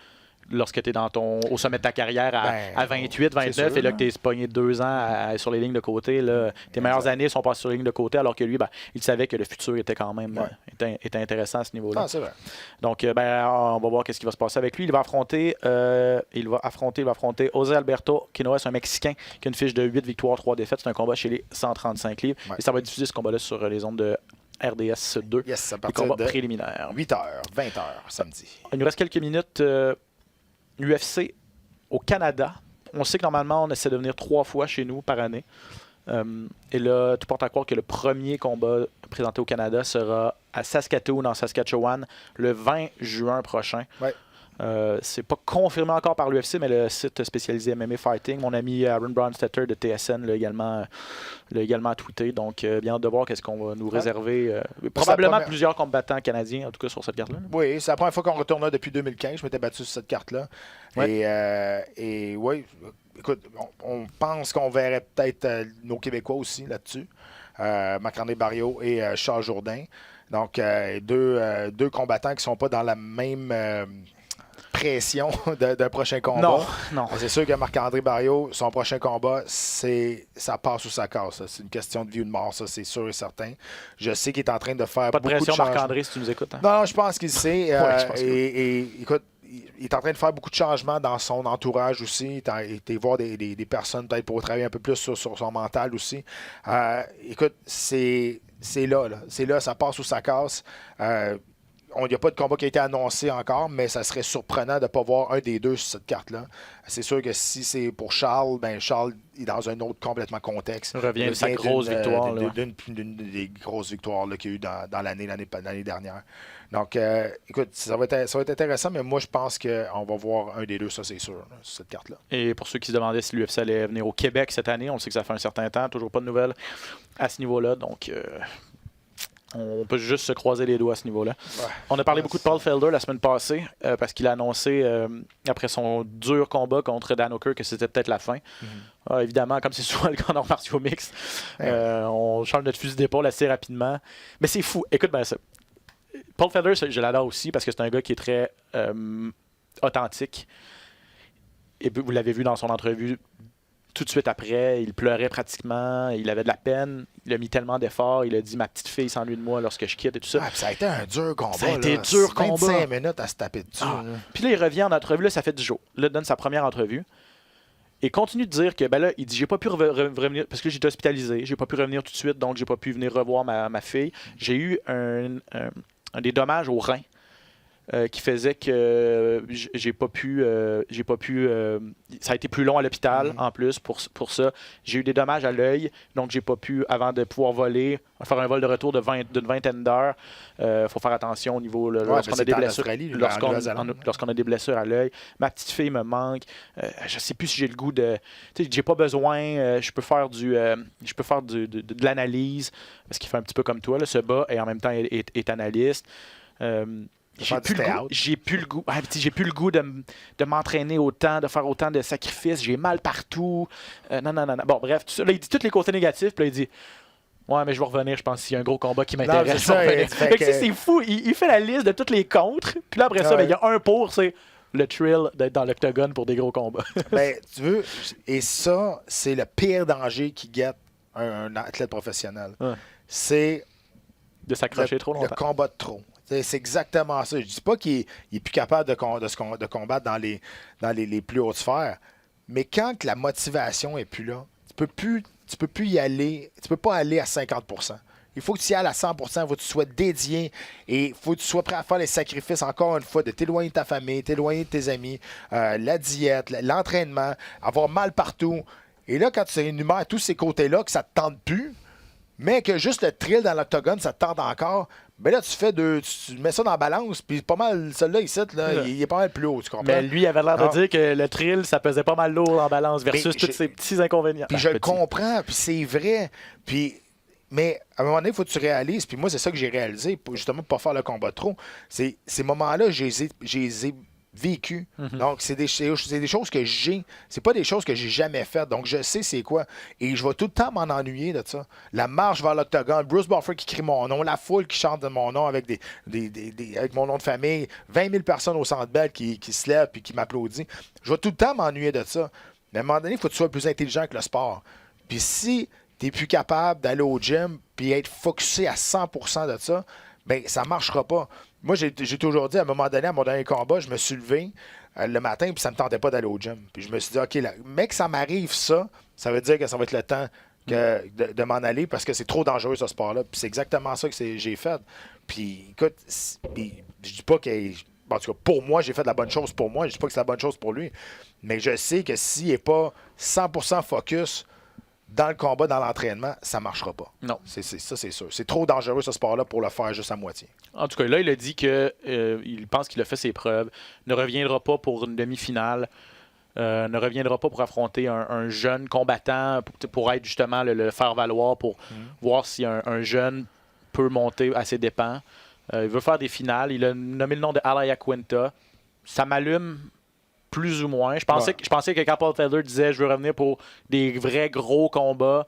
lorsque tu es au sommet de ta carrière à 28, 29, sûr, et là que tu es pogné 2 ans sur les lignes de côté, là, tes meilleures années sont passées sur les lignes de côté, alors que lui, il savait que le futur était quand même était intéressant à ce niveau-là.
Ah, c'est vrai.
Donc, on va voir qu'est-ce qui va se passer avec lui. Il va affronter José Alberto Quinoa, c'est un Mexicain qui a une fiche de 8 victoires, 3 défaites. C'est un combat chez les 135 livres. Et ça va être diffusé, ce combat-là, sur les ondes de RDS 2.
Yes, à
les
partir
combats
de
préliminaires.
8h, 20h, samedi.
Il nous reste quelques minutes. UFC au Canada. On sait que normalement, on essaie de venir 3 fois chez nous par année. Et là, tout porte à croire que le premier combat présenté au Canada sera à Saskatoon, en Saskatchewan, le 20 juin prochain.
Ouais.
C'est pas confirmé encore par l'UFC, mais le site spécialisé MMA Fighting, mon ami Aaron Bronstetter de TSN l'a également tweeté. Donc, bien hâte de voir qu'est-ce qu'on va nous réserver. Probablement plusieurs combattants canadiens, en tout cas, sur cette carte-là.
Oui, c'est la première fois qu'on retourne là depuis 2015. Je m'étais battu sur cette carte-là. Ouais. Et oui, écoute, on pense qu'on verrait peut-être nos Québécois aussi là-dessus. Marc-André Barriault et Charles Jourdain. Donc, deux combattants qui ne sont pas dans la même pression d'un prochain combat.
Non.
C'est sûr que Marc-André Barriault, son prochain combat, ça passe ou ça casse. C'est une question de vie ou de mort, ça, c'est sûr et certain. Je sais qu'il est en train de faire
pas de
beaucoup
pression,
de changements.
Marc-André, si tu nous écoutes. Hein?
Non, je pense qu'il sait.
Ouais,
écoute, il est en train de faire beaucoup de changements dans son entourage aussi. Il est été voir des personnes peut-être pour travailler un peu plus sur son mental aussi. Écoute, c'est là. C'est là, ça passe ou ça casse. Il n'y a pas de combat qui a été annoncé encore, mais ça serait surprenant de ne pas voir un des deux sur cette carte-là. C'est sûr que si c'est pour Charles, Charles est dans un autre complètement contexte.
Il revient de sa grosse victoire.
D'une des grosses victoires qu'il y a eu dans l'année dernière. Donc, écoute, ça va être intéressant, mais moi, je pense qu'on va voir un des deux, ça, c'est sûr, là, sur cette carte-là.
Et pour ceux qui se demandaient si l'UFC allait venir au Québec cette année, on le sait que ça fait un certain temps, toujours pas de nouvelles à ce niveau-là. Donc, on peut juste se croiser les doigts à ce niveau-là. Ouais. On a parlé beaucoup de Paul Felder la semaine passée parce qu'il a annoncé, après son dur combat contre Dan Hooker, que c'était peut-être la fin. Évidemment, comme c'est souvent le cas en arts martiaux mixtes, on change notre fusil d'épaule assez rapidement. Mais c'est fou. Écoute bien ça. Paul Felder, je l'adore aussi parce que c'est un gars qui est très authentique. Et vous l'avez vu dans son entrevue tout de suite après, il pleurait pratiquement, il avait de la peine, il a mis tellement d'efforts, il a dit « ma petite fille s'ennuie de moi lorsque je quitte » et tout ça.
Ça a été un dur combat.
Ça a été dur combat.
25 minutes à se taper dessus.
Puis là, il revient en entrevue, là, ça fait 10 jours. Là, il donne sa première entrevue et continue de dire que, là, il dit « j'ai pas pu revenir, parce que j'étais hospitalisé, j'ai pas pu revenir tout de suite, donc j'ai pas pu venir revoir ma fille. J'ai eu des dommages aux reins. Qui faisait que j'ai pas pu ça a été plus long à l'hôpital en plus pour ça. J'ai eu des dommages à l'œil, donc j'ai pas pu, avant de pouvoir voler, faire un vol de retour d'une vingtaine d'heures. Faut faire attention au niveau lorsqu'on a des blessures. Lorsqu'on a des blessures à l'œil. Ma petite fille me manque. Je sais plus si j'ai le goût de. J'ai pas besoin. Je peux faire de l'analyse, parce qu'il fait un petit peu comme toi, là, se bat et en même temps est analyste. J'ai plus le goût de m'entraîner autant, de faire autant de sacrifices. J'ai mal partout. Non. Bon, bref, tout ça, là, il dit tous les côtés négatifs. Puis là, il dit ouais, mais je vais revenir, je pense, s'il y a un gros combat qui m'intéresse. C'est fou. Il fait la liste de tous les contres. Puis là, après ça, il y a un pour, c'est le thrill d'être dans l'octogone pour des gros combats.
Tu veux, et ça, c'est le pire danger qui guette un athlète professionnel. C'est
de s'accrocher trop longtemps.
Le combat de trop. C'est exactement ça. Je dis pas qu'il est plus capable de combattre dans les plus hautes sphères, mais quand la motivation est plus là, tu peux plus y aller, tu peux pas aller à 50%. Il faut que tu y ailles à 100%, il faut que tu sois dédié et il faut que tu sois prêt à faire les sacrifices, encore une fois, de t'éloigner de ta famille, t'éloigner de tes amis, la diète, l'entraînement, avoir mal partout. Et là, quand tu énumères tous ces côtés-là, que ça te tente plus, mais que juste le thrill dans l'octogone, ça te tente encore, ben là, tu mets ça dans la balance, puis pas mal, celui-là, ici, là, il est pas mal plus haut, tu comprends?
Mais lui, il avait l'air de dire que le thrill, ça pesait pas mal lourd en balance versus tous ces petits inconvénients.
Puis je le comprends, puis c'est vrai, mais à un moment donné, il faut que tu réalises, puis moi, c'est ça que j'ai réalisé, justement, pour pas faire le combat trop. Ces moments-là, je les ai vécu. Donc, c'est des choses que j'ai. C'est pas des choses que j'ai jamais faites. Donc, je sais c'est quoi. Et je vais tout le temps m'en ennuyer de ça. La marche vers l'octogone, Bruce Buffer qui crie mon nom, la foule qui chante mon nom avec avec mon nom de famille, 20 000 personnes au Centre Bell qui se lèvent et qui m'applaudissent. Je vais tout le temps m'ennuyer de ça. Mais à un moment donné, il faut que tu sois plus intelligent que le sport. Puis si tu n'es plus capable d'aller au gym puis être focusé à 100% de ça, bien, ça ne marchera pas. Moi, j'ai toujours dit, à un moment donné, à mon dernier combat, je me suis levé le matin puis ça ne me tentait pas d'aller au gym. Puis je me suis dit, OK, mec, ça m'arrive ça veut dire que ça va être le temps de m'en aller parce que c'est trop dangereux, ce sport-là. Puis c'est exactement ça que j'ai fait. Puis écoute, je dis pas que... En tout cas, pour moi, j'ai fait de la bonne chose pour moi. Je dis pas que c'est la bonne chose pour lui. Mais je sais que s'il n'est pas 100% focus dans le combat, dans l'entraînement, ça ne marchera pas.
Non.
Ça, c'est sûr. C'est trop dangereux, ce sport-là, pour le faire juste à moitié.
En tout cas, là, il a dit qu'il pense qu'il a fait ses preuves, ne reviendra pas pour une demi-finale, ne reviendra pas pour affronter un jeune combattant, pour être justement le faire valoir, pour voir si un jeune peut monter à ses dépens. Il veut faire des finales. Il a nommé le nom de Al Iaquinta. Ça m'allume plus ou moins. Je pensais que quand Paul Felder disait « je veux revenir pour des vrais gros combats »,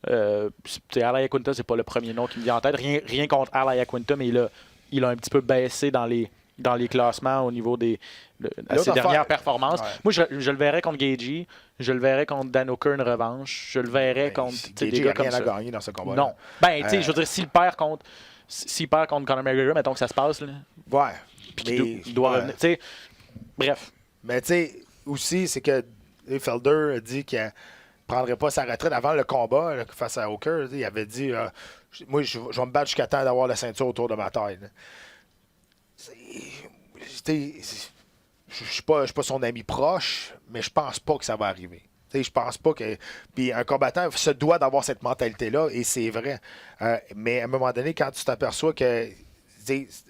Al Iaquinta, c'est pas le premier nom qui me vient en tête. Rien contre Al Iaquinta, mais il a un petit peu baissé dans les classements au niveau de ses dernières performances. Ouais. Moi, je le verrais contre Gaethje, je le verrais contre Dan Hooker, une revanche, je le verrais contre des gars comme ça.
Gaethje n'a rien à gagner dans ce combat-là.
Non. Ben, tu sais, je veux dire, s'il perd contre Conor McGregor, mettons que ça se passe, là.
Ouais.
Puis il doit revenir. Tu sais, bref.
Mais tu sais, aussi, c'est que Felder a dit qu'il ne prendrait pas sa retraite avant le combat là, face à Hooker. Il avait dit moi, je vais me battre jusqu'à temps d'avoir la ceinture autour de ma taille. Je ne suis pas son ami proche, mais je pense pas que ça va arriver. Je pense pas que. Puis un combattant se doit d'avoir cette mentalité-là, et c'est vrai. Mais à un moment donné, quand tu t'aperçois que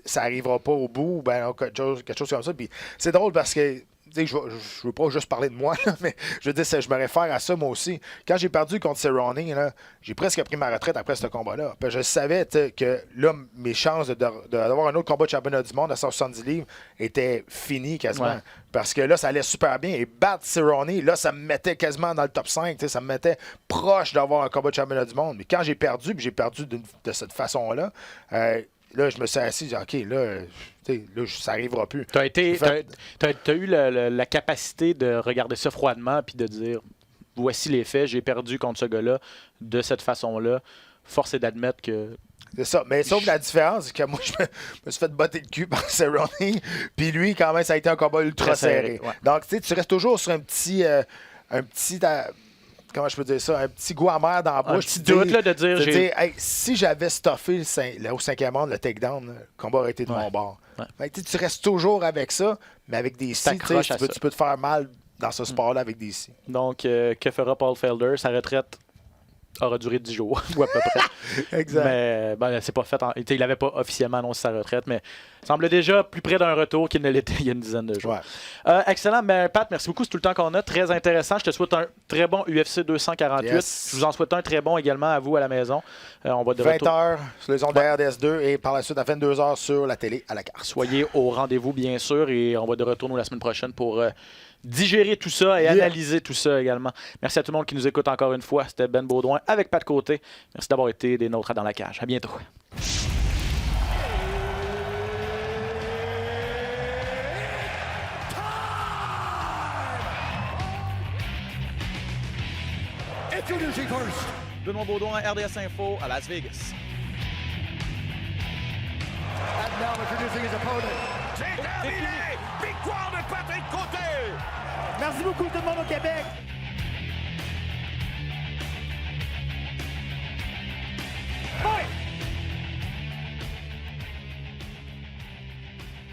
ça n'arrivera pas au bout, ben, quelque chose comme ça. Puis c'est drôle parce que. Je ne veux pas juste parler de moi, là, mais je veux dire, je me réfère à ça moi aussi. Quand j'ai perdu contre Cerrone, j'ai presque pris ma retraite après ce combat-là. Puis je savais que là, mes chances d'avoir un autre combat de championnat du monde à 170 livres étaient finies quasiment. Ouais. Parce que là, ça allait super bien. Et battre Cerrone, là, ça me mettait quasiment dans le top 5. Ça me mettait proche d'avoir un combat de championnat du monde. Mais quand j'ai perdu, puis j'ai perdu de cette façon-là, là, je me suis assis, j'ai dit, OK, là, ça n'arrivera plus.
Tu as eu la capacité de regarder ça froidement puis de dire, voici les faits, j'ai perdu contre ce gars-là de cette façon-là. Force est d'admettre que...
C'est ça, mais sauf la différence, c'est que moi, je me suis fait botter le cul par Cerrone, puis lui, quand même, ça a été un combat ultra serré. Ouais. Donc, tu restes toujours sur un petit comment je peux dire ça, un petit goût amer dans la bouche.
Un petit doute là, de dire...
Hey, si j'avais stuffé au 5e round, le takedown, le combat aurait été de mon bord. Ouais. Tu restes toujours avec ça, mais avec des si, tu peux te faire mal dans ce sport-là avec des si.
Donc, que fera Paul Felder? Sa retraite aura duré 10 jours, ou à peu près.
Exact.
Mais c'est pas fait. Il n'avait pas officiellement annoncé sa retraite, mais semble déjà plus près d'un retour qu'il ne l'était il y a une dizaine de jours. Ouais. Excellent. Ben, Pat, merci beaucoup. C'est tout le temps qu'on a. Très intéressant. Je te souhaite un très bon UFC 248. Yes. Je vous en souhaite un très bon également à vous à la maison. On va de
20h sur les ondes de RDS2 et par la suite à 22h sur la télé à la carte.
Soyez au rendez-vous, bien sûr, et on va de retour nous la semaine prochaine pour digérer tout ça et analyser tout ça également. Merci à tout le monde qui nous écoute encore une fois. C'était Ben Baudouin avec Pat Côté. Merci d'avoir été des nôtres dans la cage. À bientôt.
Introducing first, Benoît Baudouin, RDS Info à Las Vegas.
And now introducing his opponent.
C'est terminé! Victoire de Patrick Côté!
Merci beaucoup tout le monde au Québec!